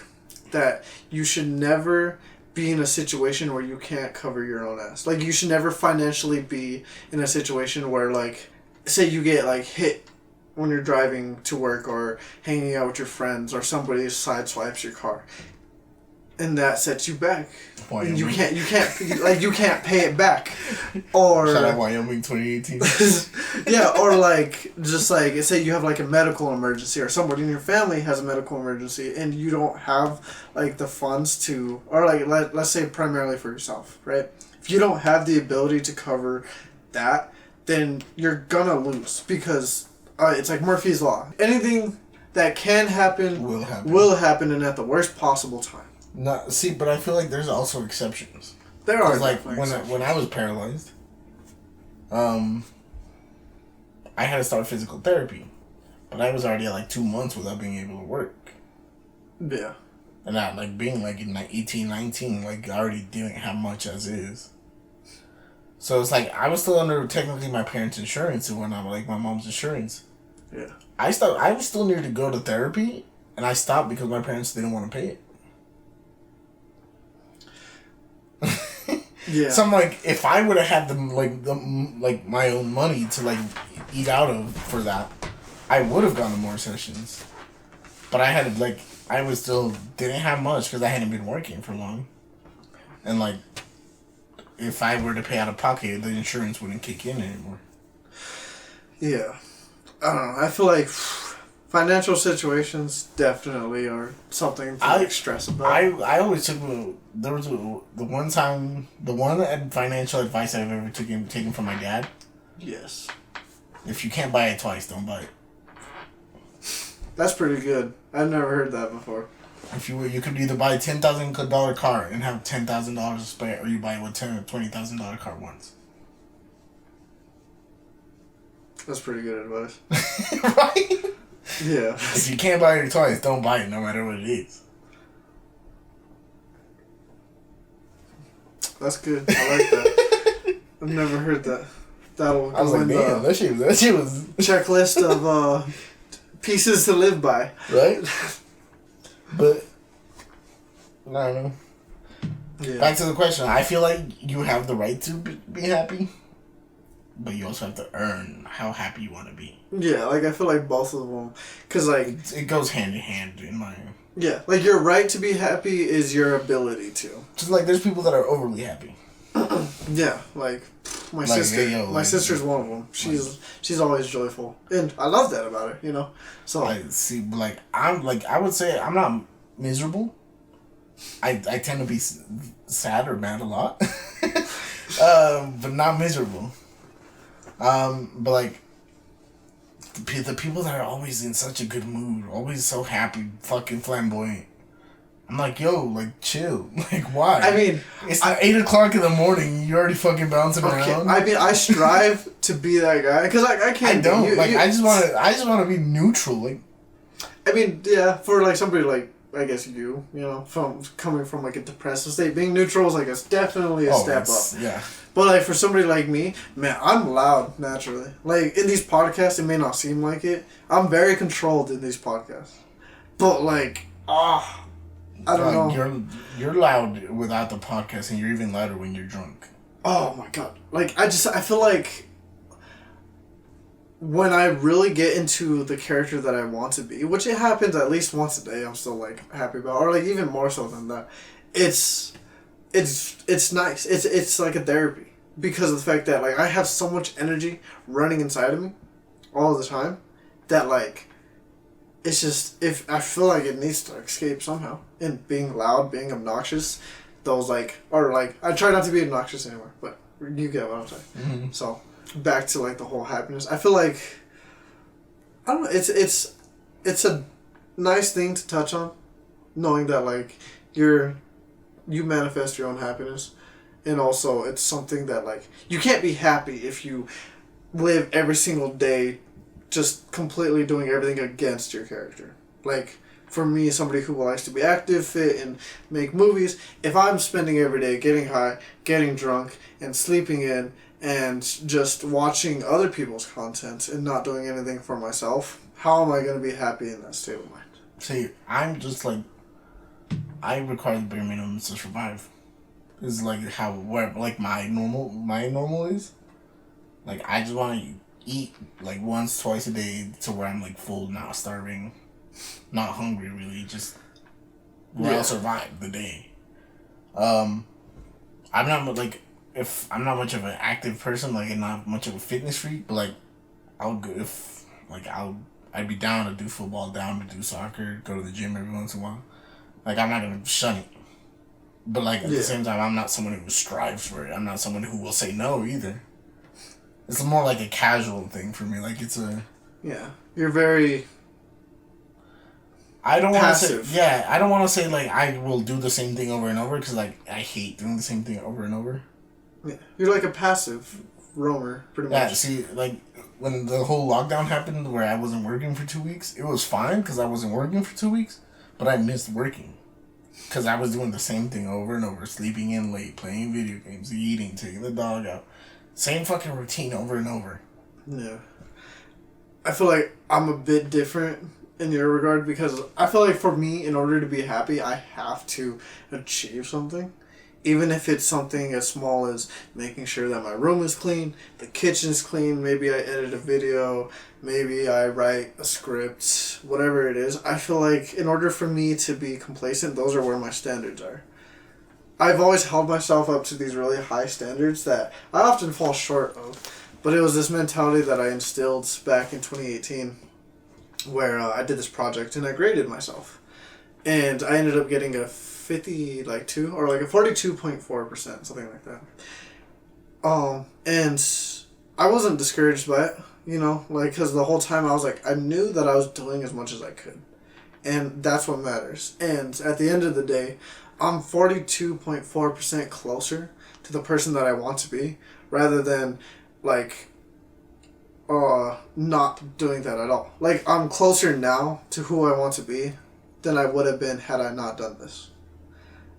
that you should never be in a situation where you can't cover your own ass. Like, you should never financially be in a situation where, like, say you get, like, hit when you're driving to work or hanging out with your friends or somebody sideswipes your car. And that sets you back. And you can't pay it back. Or shout out Wyoming 2018. Yeah, or like, just like, say you have like a medical emergency or somebody in your family has a medical emergency and you don't have like the funds to, or like, let's say primarily for yourself, right? If you don't have the ability to cover that, then you're gonna lose because it's like Murphy's Law. Anything that can happen will happen and at the worst possible time. No, see, but I feel like there's also exceptions. There are like when I was paralyzed, I had to start physical therapy, but I was already at like 2 months without being able to work. Yeah. And that like being like in like 18, 19, like I already didn't have much as is. So it's like I was still under technically my parents' insurance and whatnot, like my mom's insurance. Yeah. I was still near to go to therapy, and I stopped because my parents didn't want to pay it. Yeah. So I'm like, if I would have had my own money to like eat out of for that, I would have gone to more sessions. But I had like didn't have much because I hadn't been working for long, and like, if I were to pay out of pocket, the insurance wouldn't kick in anymore. Yeah, I don't know. I feel like Financial situations definitely are something to stress about. I always took there was the one financial advice I've ever taken from my dad. Yes. If you can't buy it twice, don't buy it. That's pretty good. I've never heard that before. If you could either buy a $10,000 car and have $10,000 to spare, or you buy a $20,000 car once. That's pretty good advice. Right? Yeah. If you can't buy it twice, don't buy it, no matter what it is. That's good. I like that. I've never heard that. That'll I was like, damn, that shit was checklist of pieces to live by. Right? But I don't know. Yeah. Back to the question. I feel like you have the right to be happy, but you also have to earn how happy you want to be. Yeah, like I feel like both of them, cause like it goes hand in hand in my. Yeah, like your right to be happy is your ability to. Just like there's people that are overly happy. Yeah, like my sister. Hey, my sister's one of them. She's always joyful, and I love that about her. You know, so I would say I'm not miserable. I tend to be sad or mad a lot, but not miserable. But like the people that are always in such a good mood, always so happy, fucking flamboyant. I'm like, yo, like, chill. Like, why? I mean, it's 8 o'clock in the morning. You're already fucking bouncing around. I mean, I strive to be that guy because I can't. I don't. I just want to be neutral. Like, I mean, yeah, for like somebody like I guess you know, from coming from like a depressive state, being neutral is like definitely a step up. Yeah. But like for somebody like me, man, I'm loud naturally. Like in these podcasts, it may not seem like it. I'm very controlled in these podcasts. But like, I don't know. You're loud without the podcast, and you're even louder when you're drunk. Oh my god! Like I feel like when I really get into the character that I want to be, which it happens at least once a day, I'm still like happy about, or like even more so than that. It's nice. It's like a therapy because of the fact that like I have so much energy running inside of me all the time that like. It's just, if I feel like it needs to escape somehow. And being loud, being obnoxious, those like, or like, I try not to be obnoxious anymore, but you get what I'm saying. Mm-hmm. So, back to like the whole happiness. I feel like, I don't know, it's a nice thing to touch on, knowing that like, you manifest your own happiness. And also, it's something that like, you can't be happy if you live every single day just completely doing everything against your character. Like, for me, somebody who likes to be active, fit, and make movies, if I'm spending every day getting high, getting drunk, and sleeping in, and just watching other people's content and not doing anything for myself, how am I going to be happy in that state of mind? See, I'm just like, I require the bare minimum to survive. Is like my normal is. Like, I just want to eat like once, twice a day to where I'm like full, not starving, not hungry really, just where I'll survive the day. I'm not like, if I'm not much of an active person, like I'm not much of a fitness freak, but like I'd be down to do football, down to do soccer, go to the gym every once in a while. Like I'm not gonna shun it. But like at the same time, I'm not someone who strives for it. I'm not someone who will say no either. It's more like a casual thing for me. Like it's a... Yeah. You're very... I don't want to say... I don't want to say like I will do the same thing over and over because like I hate doing the same thing over and over. Yeah. You're like a passive roamer, pretty much. Yeah, see, like when the whole lockdown happened where I wasn't working for 2 weeks, it was fine because I wasn't working for 2 weeks, but I missed working. Because I was doing the same thing over and over, sleeping in late, playing video games, eating, taking the dog out. Same fucking routine over and over. Yeah. I feel like I'm a bit different in your regard because I feel like for me, in order to be happy, I have to achieve something. Even if it's something as small as making sure that my room is clean, the kitchen's clean, maybe I edit a video, maybe I write a script, whatever it is. I feel like in order for me to be complacent, those are where my standards are. I've always held myself up to these really high standards that I often fall short of. But it was this mentality that I instilled back in 2018 where I did this project and I graded myself, and I ended up getting a 52 or like a 42.4%, something like that. And I wasn't discouraged by it, you know, like, because the whole time I was like, I knew that I was doing as much as I could, and that's what matters. And at the end of the day, I'm 42.4% closer to the person that I want to be, rather than like not doing that at all. Like, I'm closer now to who I want to be than I would have been had I not done this.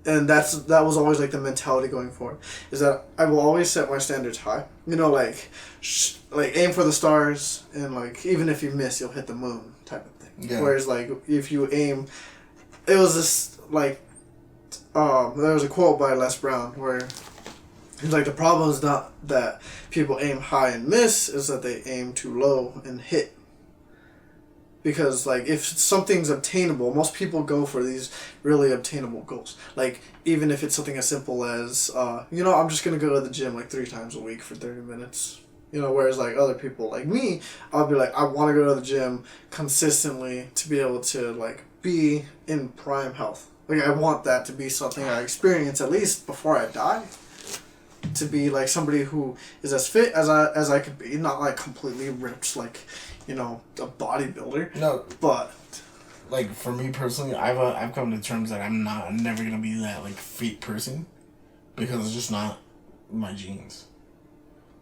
And that was always like the mentality going forward, is that I will always set my standards high. You know, like aim for the stars, and like even if you miss, you'll hit the moon type of thing. Yeah. Whereas like if you aim, it was this like there was a quote by Les Brown where he's like, the problem is not that people aim high and miss, is that they aim too low and hit. Because, like, if something's obtainable, most people go for these really obtainable goals. Like, even if it's something as simple as, you know, I'm just going to go to the gym, like, 3 times a week for 30 minutes. You know, whereas, like, other people, like me, I'll be like, I want to go to the gym consistently to be able to, like, be in prime health. Like, I want that to be something I experience at least before I die. To be, like, somebody who is as fit as I could be. Not, like, completely ripped, like, you know, a bodybuilder. No. But like, for me personally, I've come to terms that I'm never gonna be that, like, fit person, because it's just not my genes.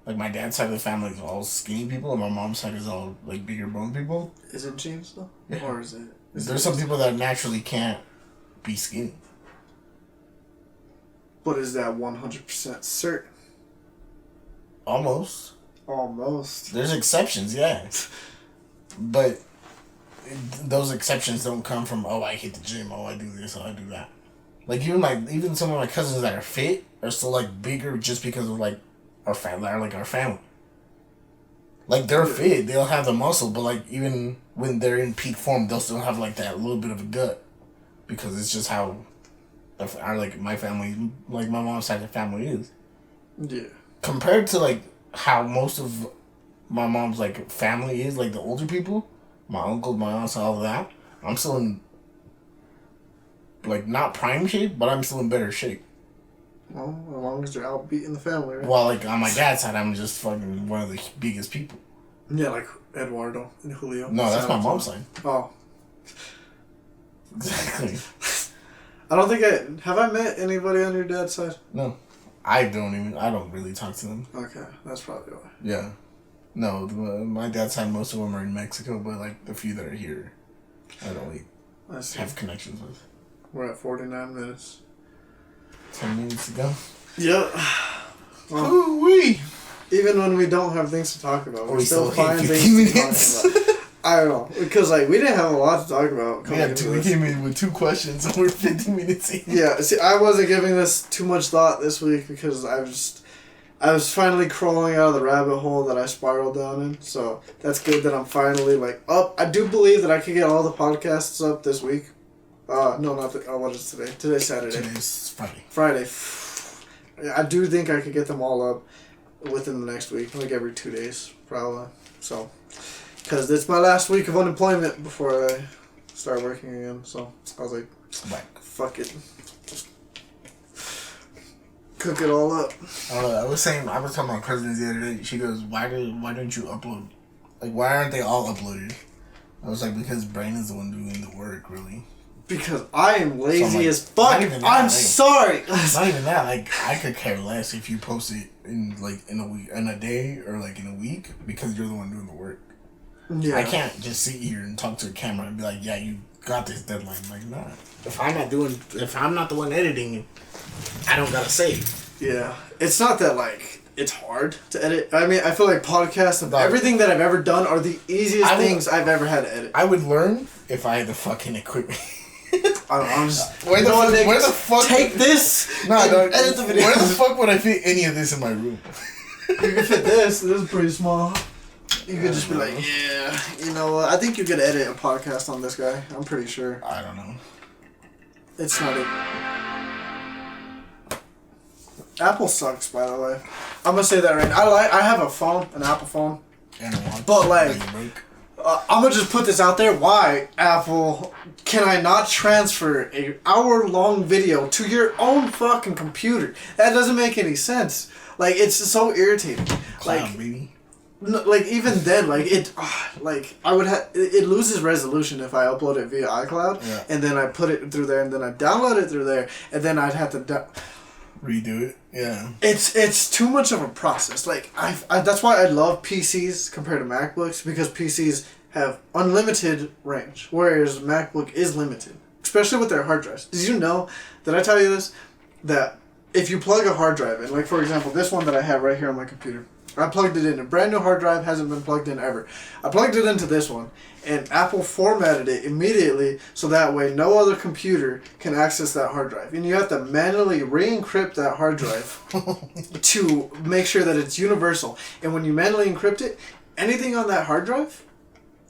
Like, my dad's side of the family is all skinny people, and my mom's side is all, like, bigger bone people. Is it genes though? Yeah. Or is it? There's some people that naturally can't be skinny. But is that 100% certain? Almost. There's exceptions, yeah. But those exceptions don't come from, oh, I hit the gym, oh, I do this, oh, I do that. Like, even some of my cousins that are fit are still, like, bigger just because of, like, our family. Like, they're fit, they'll have the muscle, but, like, even when they're in peak form, they'll still have, like, that little bit of a gut. Because it's just how my family, like, my mom's side of the family is. Yeah. Compared to, like, how most of my mom's, like, family is, like, the older people, my uncle, my aunts, all of that, I'm still in, like, not prime shape, but I'm still in better shape. Well, as long as you're out beating the family, right? Well, like, on my dad's side, I'm just fucking one of the biggest people. Yeah, like Eduardo and Julio. No, that's my mom's side. Oh. Exactly. I don't think have I met anybody on your dad's side? No. I don't really talk to them. Okay, that's probably why. Yeah. No, my dad's side, most of them are in Mexico, but, like, the few that are here, I don't really have connections with. We're at 49 minutes. 10 minutes to go. Yeah. Well, Ooh-wee. Even when we don't have things to talk about, we still find 50 things minutes. to talk about. I don't know, because, like, we didn't have a lot to talk about. We came in with 2 questions and we're 50 minutes in. Yeah, see, I wasn't giving this too much thought this week because I was finally crawling out of the rabbit hole that I spiraled down in. So that's good that I'm finally, like, up. I do believe that I could get all the podcasts up this week. No, not what is today? Today's Saturday. Today's Friday. I do think I could get them all up within the next week, like every 2 days, probably. So, because it's my last week of unemployment before I start working again. So I was like, fuck it. Just cook it all up. I was telling my cousins the other day, she goes, why don't you upload? Like, why aren't they all uploaded? I was like, because Brandon's the one doing the work, really. Because I am lazy as fuck. I'm sorry. Not even that. Like, I could care less if you post it in a day or like in a week, because you're the one doing the work. Yeah. I can't just sit here and talk to a camera and be like, yeah, you got this deadline. Like, nah. If I'm not the one editing it, I don't gotta say it. Yeah. It's not that, like, it's hard to edit. I mean, I feel like podcasts and everything that I've ever done are the easiest things I've ever had to edit. I would learn if I had the fucking equipment. I'm just... Where the fuck... Take this edit the video. Where the fuck would I fit any of this in my room? You can fit this. This is pretty small. You could just be like, yeah, you know what? I think you could edit a podcast on this guy. I'm pretty sure. I don't know. It's not it. Apple sucks, by the way. I'm gonna say that right now. I have a phone, an Apple phone. And a watch. But, like... I'm gonna just put this out there. Why, Apple, can I not transfer a hour-long video to your own fucking computer? That doesn't make any sense. Like, it's so irritating. Cloud, baby. Like, even then, like, I would have, it loses resolution if I upload it via iCloud, and then I put it through there, and then I download it through there, and then I'd have to redo it. Yeah. It's too much of a process. Like, that's why I love PCs compared to MacBooks, because PCs have unlimited range, whereas MacBook is limited, especially with their hard drives. Did you know, did I tell you this, that if you plug a hard drive in, like, for example, this one that I have right here on my computer, I plugged it in. A brand new hard drive, hasn't been plugged in ever. I plugged it into this one, and Apple formatted it immediately so that way no other computer can access that hard drive. And you have to manually re-encrypt that hard drive to make sure that it's universal. And when you manually encrypt it, anything on that hard drive,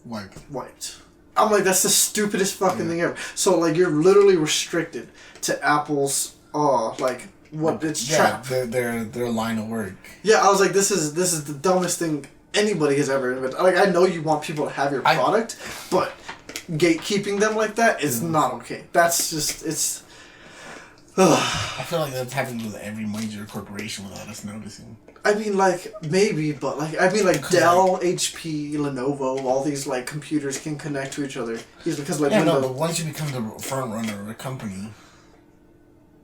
wiped. I'm like, that's the stupidest fucking thing ever. So, like, you're literally restricted to Apple's, like, what it's trapped. Their line of work. Yeah, I was like, this is the dumbest thing anybody has ever invented. Like, I know you want people to have your product, but gatekeeping them like that is not okay. That's just, it's... I feel like that's happening with every major corporation without us noticing. I mean, like, maybe, but, like, Dell, HP, Lenovo, all these, like, computers can connect to each other. Because, like, but once you become the front runner of a company...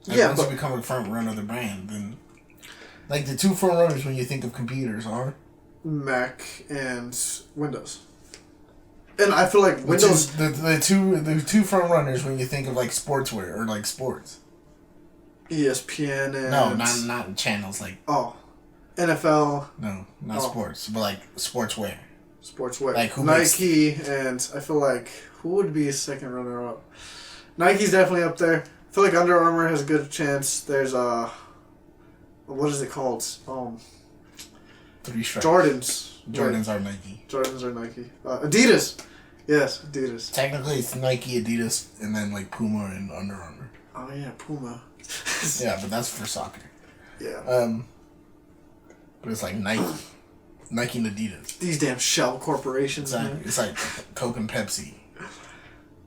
once you become a front runner of the brand, then... Like, the two front runners when you think of computers are... Mac and Windows. And I feel like Windows... The two front runners when you think of, like, sportswear, or, like, sports. ESPN and... No, not channels, like... Oh. NFL. No, not sports, but, like, sportswear. Sportswear. Like, who Nike, and I feel like... Who would be a second runner-up? Nike's definitely up there. I feel like Under Armour has a good chance. There's what is it called? 3 stripes. Jordans are Nike. Jordans are Nike. Adidas. Yes, Adidas. Technically, it's Nike, Adidas, and then like Puma and Under Armour. Oh yeah, Puma. Yeah, but that's for soccer. Yeah. But it's like Nike and Adidas. These damn shell corporations. Exactly. It's like Coke and Pepsi.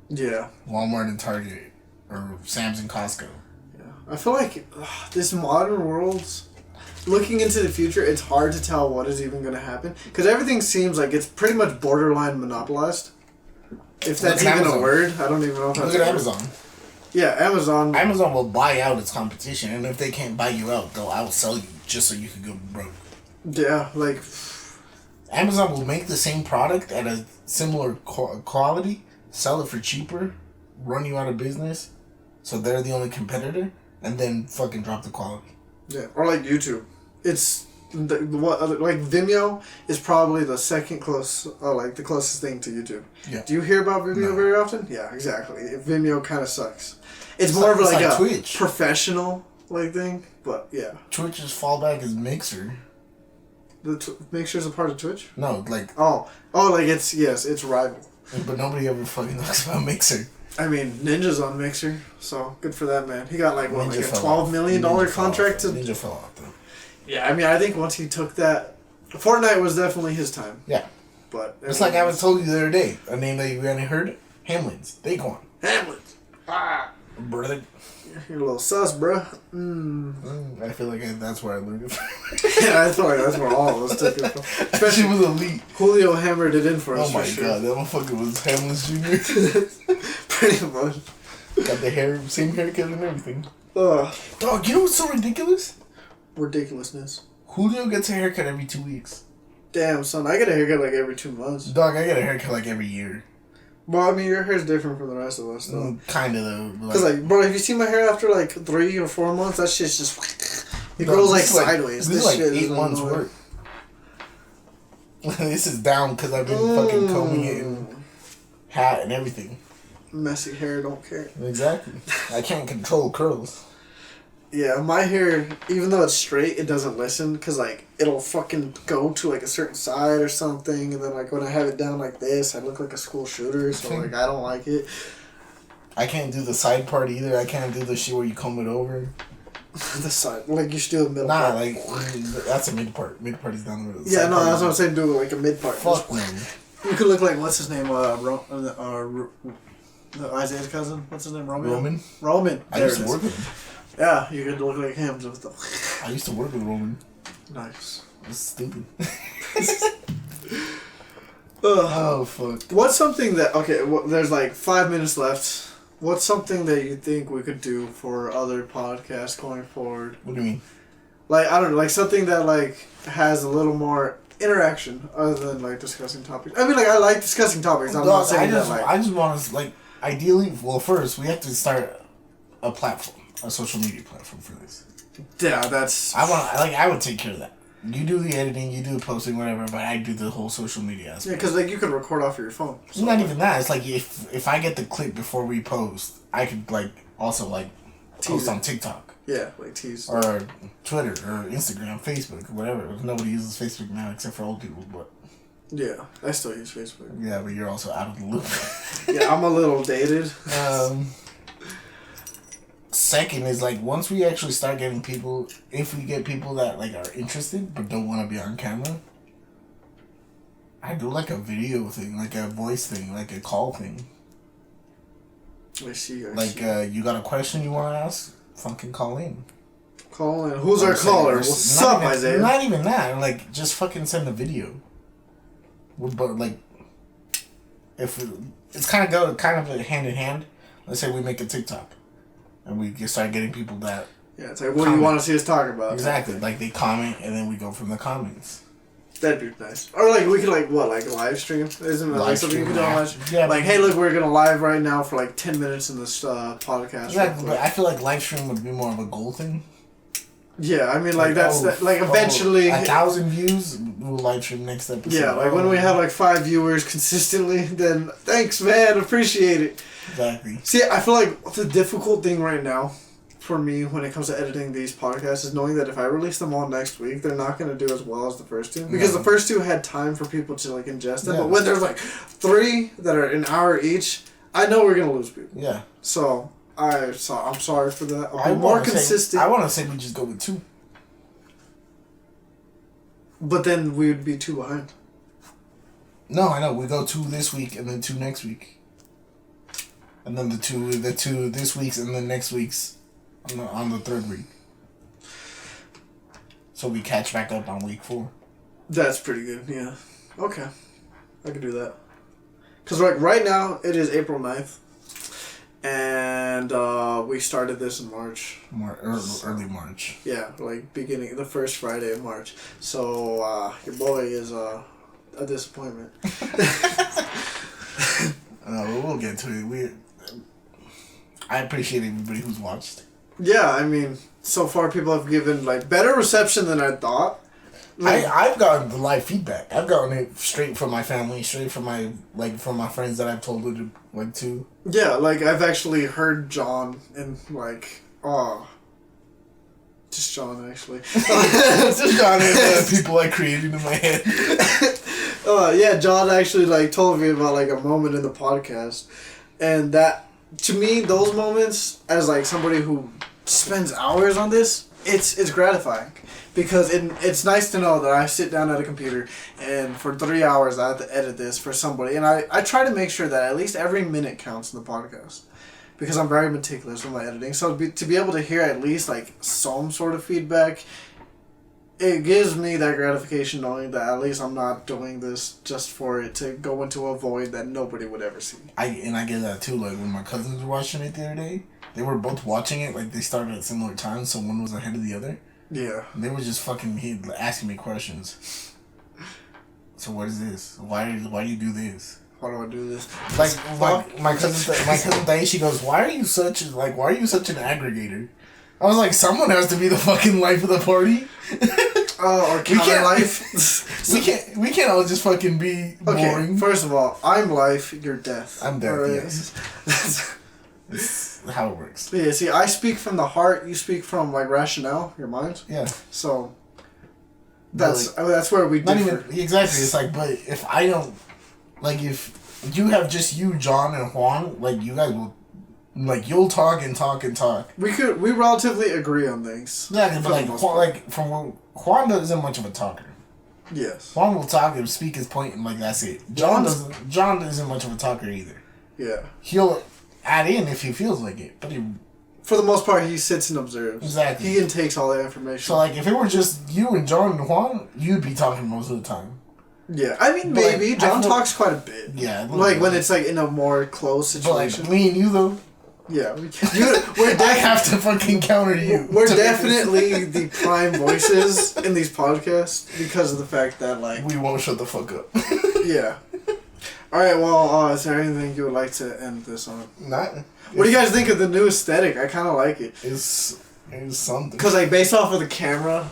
Yeah. Walmart and Target. Or Sam's and Costco. Yeah. I feel like this modern world, looking into the future, it's hard to tell what is even going to happen. Because everything seems like it's pretty much borderline monopolized. If that's even a word. I don't even know if that's Look at Amazon. Yeah, Amazon. Amazon will buy out its competition. And if they can't buy you out, they'll outsell you just so you can go broke. Yeah, like... Amazon will make the same product at a similar quality, sell it for cheaper, run you out of business... So they're the only competitor, and then fucking drop the quality. Yeah, or like YouTube. It's like Vimeo is probably the second the closest thing to YouTube. Yeah. Do you hear about Vimeo very often? Yeah, exactly. Vimeo kind of sucks. It's more of like a Twitch. Professional like thing, but yeah. Twitch's fallback is Mixer. Mixer's a part of Twitch? No, like like it's rival. But nobody ever fucking talks about Mixer. I mean, Ninja's on Mixer, so good for that man. He got like a $12 million contract to... Ninja fell off, though. Yeah, I mean, I think once he took that... Fortnite was definitely his time. Yeah. But... It's like I was told you the other day. A name that you hadn't heard? Hamlin's. Daquan. Hamlin's. Brother. You're a little sus, bro. I feel like that's where I learned it from. Yeah, I feel like that's where all of us took it from. Especially with Elite. Julio hammered it in for us. Oh my god, that motherfucker was Hamlin's Jr. Pretty much. Got the same haircut and everything. Dog, you know what's so ridiculous? Ridiculousness. Julio gets a haircut every 2 weeks. Damn, son, I get a haircut like every 2 months. Dog, I get a haircut like every year. Well, I mean, your hair's different from the rest of us, though. Kind of, though. Because, like, bro, if you see my hair after, like, 3 or 4 months, that shit's just... It grows, like, sideways. This is, like, 8 months' work. This is down because I've been fucking combing it and hat and everything. Messy hair, don't care. Exactly. I can't control curls. Yeah, my hair, even though it's straight, it doesn't listen, because, like, it'll fucking go to, like, a certain side or something, and then, like, when I have it down like this, I look like a school shooter, so, like, I don't like it. I can't do the side part either. I can't do the shit where you comb it over. The side, like, you should do the middle part. Like, that's a mid part. Mid part is down the middle. Yeah, no, that's what I'm saying, do, like, a mid part. Fuck, man. You could look like, what's his name, Isaiah's cousin. What's his name? Roman. I used to work with him. Yeah, you could look like him. With the... I used to work with Roman. Nice. That's stupid. Oh, fuck. What's something that... Okay, there's like 5 minutes left. What's something that you think we could do for other podcasts going forward? What do you mean? Like, I don't know, like something that like has a little more interaction other than like discussing topics. I mean, like, I like discussing topics. I'm not saying that like... I just want to, like, ideally, well, first, we have to start a platform, a social media platform for this. Yeah, that's... I would take care of that. You do the editing, you do the posting, whatever, but I do the whole social media aspect. Yeah, because like you could record off your phone. So. Not even that. It's like if I get the clip before we post, I could like also like post on TikTok. Yeah, like tease. Or Twitter or Instagram, Facebook, whatever. Nobody uses Facebook now except for old people, but. Yeah, I still use Facebook. Yeah, but you're also out of the loop. Yeah, I'm a little dated. Second is like once we actually start getting people, if we get people that like are interested but don't want to be on camera, I do like a video thing, like a voice thing, like a call thing. I see. You got a question you want to ask? Fucking call in. Call in. Who's our caller? What's up, Isaiah? Not even that. Like just fucking send a video. But like, if it's kind of hand in hand. Let's say we make a TikTok. And we start getting people that... Yeah, it's like, what do you want to see us talk about? Exactly. Like, they comment, and then we go from the comments. That'd be nice. Or, like, we could, like, what, like, live stream? Isn't it like something you could do on live stream? Yeah, like, hey, look, we're going to live right now for, like, 10 minutes in this podcast. Exactly, but I feel like live stream would be more of a goal thing. Yeah, I mean, like eventually... 1,000 views, we'll live stream next episode. Yeah, like, when we have, like, 5 viewers consistently, then thanks, man, appreciate it. Exactly. See, I feel like the difficult thing right now for me when it comes to editing these podcasts is knowing that if I release them all next week, they're not going to do as well as the first two. Because the first two had time for people to, like, ingest them. Yeah. But when there's, like, 3 that are an hour each, I know we're going to lose people. Yeah. So, I'm sorry for that. I'll be more consistent. I want to say we just go with 2. But then we would be 2 behind. No, I know. We go 2 this week and then 2 next week. And then the two this week's and then next week's on the 3rd week. So we catch back up on week 4. That's pretty good, yeah. Okay. I can do that. Because like right now, it is April 9th. And we started this in March. Early March. Yeah, like the first Friday of March. So your boy is a disappointment. We'll get to it. I appreciate everybody who's watched. Yeah, I mean, so far people have given like better reception than I thought. Like, I've gotten the live feedback. I've gotten it straight from my family, straight from my friends that I've told it to. Yeah, like I've actually heard John and like just John actually. Just John and people I created in my head. Yeah, John actually like told me about like a moment in the podcast, and that to me those moments as like somebody who spends hours on this, it's gratifying. Because it's nice to know that I sit down at a computer and for 3 hours I have to edit this for somebody. And I try to make sure that at least every minute counts in the podcast. Because I'm very meticulous with my editing. So to be able to hear at least like some sort of feedback, it gives me that gratification knowing that at least I'm not doing this just for it to go into a void that nobody would ever see. I get that too. Like when my cousins were watching it the other day, they were both watching it. Like they started at similar times, so one was ahead of the other. Yeah. And they were just fucking asking me questions. So what is this? Why do you do this? Why do I do this? Like my cousin Diane, she goes, why are you such an aggregator? I was like, someone has to be the fucking life of the party. Or counter life. we can't all just fucking be boring. Okay, first of all, I'm life, you're death. I'm death, right? Yes. It's how it works. Yeah, see, I speak from the heart, you speak from, like, rationale, your mind. Yeah. So, that's where we differ. Exactly, it's like, but if I don't, like, if you have just you, John, and Juan, like, you guys will, like, you'll talk and talk and talk. We relatively agree on things. Yeah, but, like, Juan doesn't much of a talker. Yes. Juan will talk and speak his point, and like that's it. John isn't much of a talker either. Yeah. He'll add in if he feels like it, but for the most part, he sits and observes. Exactly. He intakes all that information. So, like, if it were just you and John and Juan, you'd be talking most of the time. Yeah, I mean, but maybe. Like, John talks quite a bit. Yeah. Like, when it's, like, in a more close situation. But, like, me and you, though. Yeah. I have to fucking counter you. We're definitely the prime voices in these podcasts because of the fact that, like... We won't shut the fuck up. Yeah. Alright, well, is there anything you would like to end this on? Not... What do you guys think of the new aesthetic? I kind of like it. It's something. Because, like, based off of the camera,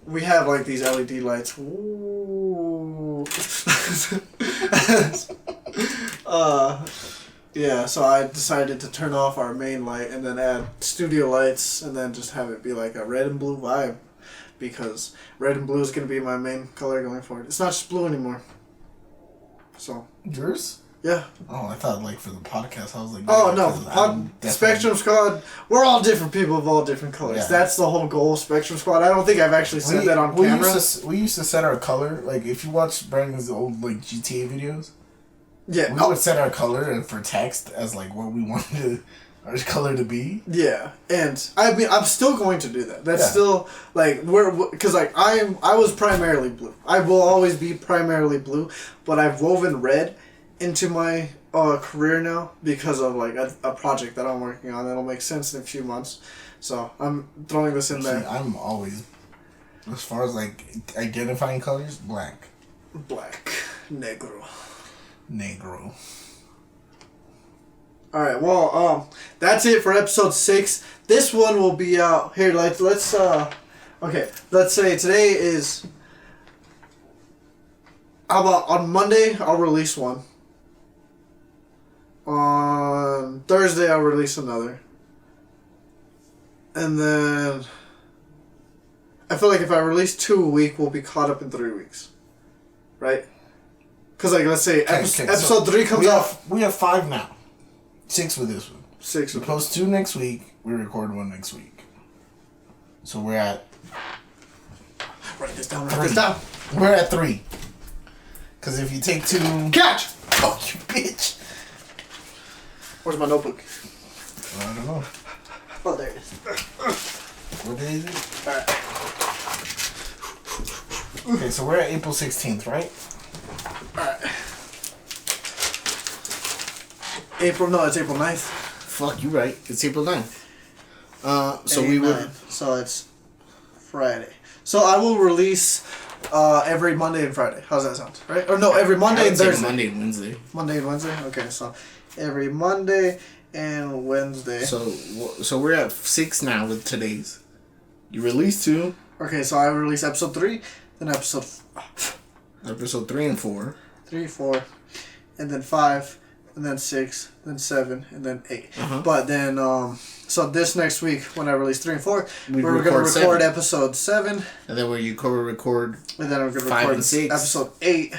we have, like, these LED lights. Ooh. Yeah, so I decided to turn off our main light and then add studio lights and then just have it be, like, a red and blue vibe. Because red and blue is going to be my main color going forward. It's not just blue anymore. So. Yours? Yeah. Oh, I thought, like, for the podcast, I was like... Oh, no. Spectrum Squad, we're all different people of all different colors. Yeah. That's the whole goal of Spectrum Squad. I don't think I've actually said that on camera. We used to set our color, like, if you watch Brandon's old, like, GTA videos... Yeah. We would set our color for text as, like, what we wanted our color to be. Yeah. And, I mean, I'm still going to do that. That's still, like, because, like, I was primarily blue. I will always be primarily blue, but I've woven red into my career now because of like a project that I'm working on that'll make sense in a few months. So I'm throwing this in there. I'm always, as far as like identifying colors, black, negro. All right, well, that's it for episode 6. This one will be out here. Let's okay. Let's say today is. How about on Monday? I'll release one. On Thursday, I'll release another. And then... I feel like if I release 2 a week, we'll be caught up in 3 weeks. Right? Because, like, let's say episode 3 comes out... We have 5 now. 6 with this one. 6 we post 2 next week. We record 1 next week. So we're at... Write this down. We're at 3. Because if you take 2... Catch! Oh, you bitch. Where's my notebook? I don't know. Oh, there it is. What day is it? Alright. Okay, so we're at April 16th, right? Alright. It's April 9th. Fuck, you right. It's April 9th. So we would... So it's Friday. So I will release every Monday and Friday. How's that sound? Right? Or no, every Monday and Thursday. Monday and Wednesday. Monday and Wednesday? Okay, so every Monday and Wednesday. So we're at 6 now with today's. You released 2. Okay, so I release episode 3, then episode 3 and 4. 3, 4, and then 5, and then 6, then 7, and then 8. Uh-huh. But then, so this next week, when I release 3 and 4, we're going to record episode 7. And then you record and then I'm going to 5 record and 6. episode 8,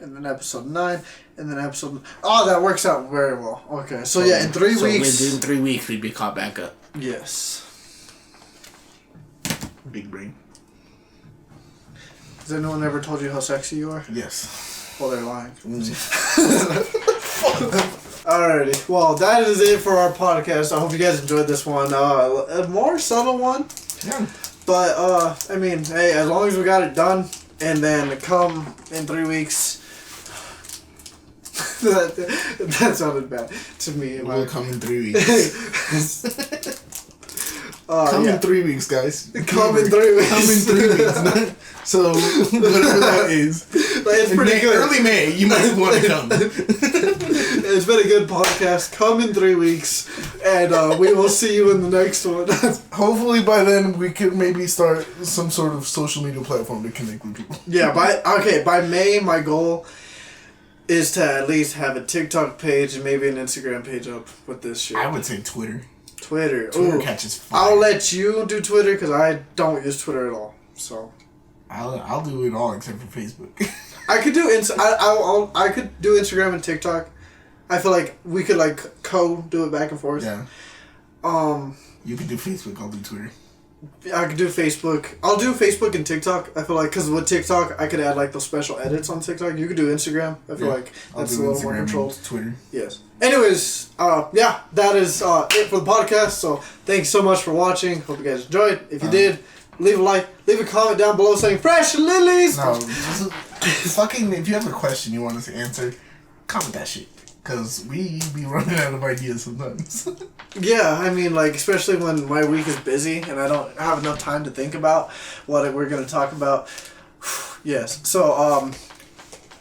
and then episode 9, and then episode... Oh, that works out very well. Okay, so yeah, in 3 weeks... So in 3 weeks, we'd be caught back up. Yes. Big brain. Has anyone ever told you how sexy you are? Yes. Well, they're lying. Alrighty. Well, that is it for our podcast. I hope you guys enjoyed this one. A more subtle one. Yeah. But, I mean, hey, as long as we got it done, and then come in 3 weeks... that sounded bad to me. We'll come in 3 weeks. Come in 3 weeks, guys. Come in 3 weeks. Come in 3 weeks. So, whatever that is. It's pretty good. Early May, you might want to come. It's been a good podcast. Come in 3 weeks, and we will see you in the next one. Hopefully by then we could maybe start some sort of social media platform to connect with people. Yeah, by May, my goal is to at least have a TikTok page and maybe an Instagram page up with this shit. I would say Twitter. Twitter catches fire. I'll let you do Twitter because I don't use Twitter at all. So I'll do it all except for Facebook. I could do I could do Instagram and TikTok. I feel like we could like do it back and forth. Yeah. You could do Facebook. I'll do Twitter. I could do Facebook. I'll do Facebook and TikTok. I feel like because with TikTok, I could add like those special edits on TikTok. You could do Instagram. I feel like that's a little more controlled. Twitter. Yes. Anyways, yeah, that is it for the podcast. So thanks so much for watching. Hope you guys enjoyed. If you did, leave a like, leave a comment down below saying fresh lilies. No, fucking. If you have a question you want us to answer, comment that shit. Because we be running out of ideas sometimes. Yeah, I mean, like, especially when my week is busy and I don't have enough time to think about what we're going to talk about. Yes. So,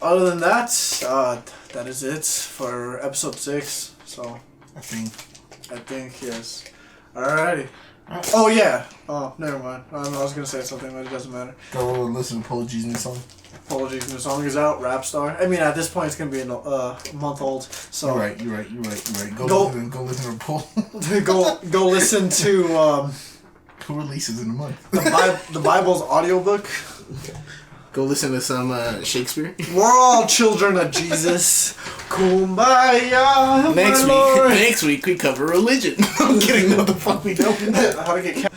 other than that, that is it for episode 6. So, I think, yes. Alrighty. Oh, yeah. Oh, never mind. I was going to say something, but it doesn't matter. Go listen to Apologies new song. Apologies, new song is out. Rap Star. I mean, at this point, it's gonna be a month old. So You're right. Go listen to Paul. go listen to who releases in a month. the Bible's audiobook. Go listen to some Shakespeare. We're all children of Jesus. Kumbaya. Next week we cover religion. I'm kidding. What the fuck we don't? How to get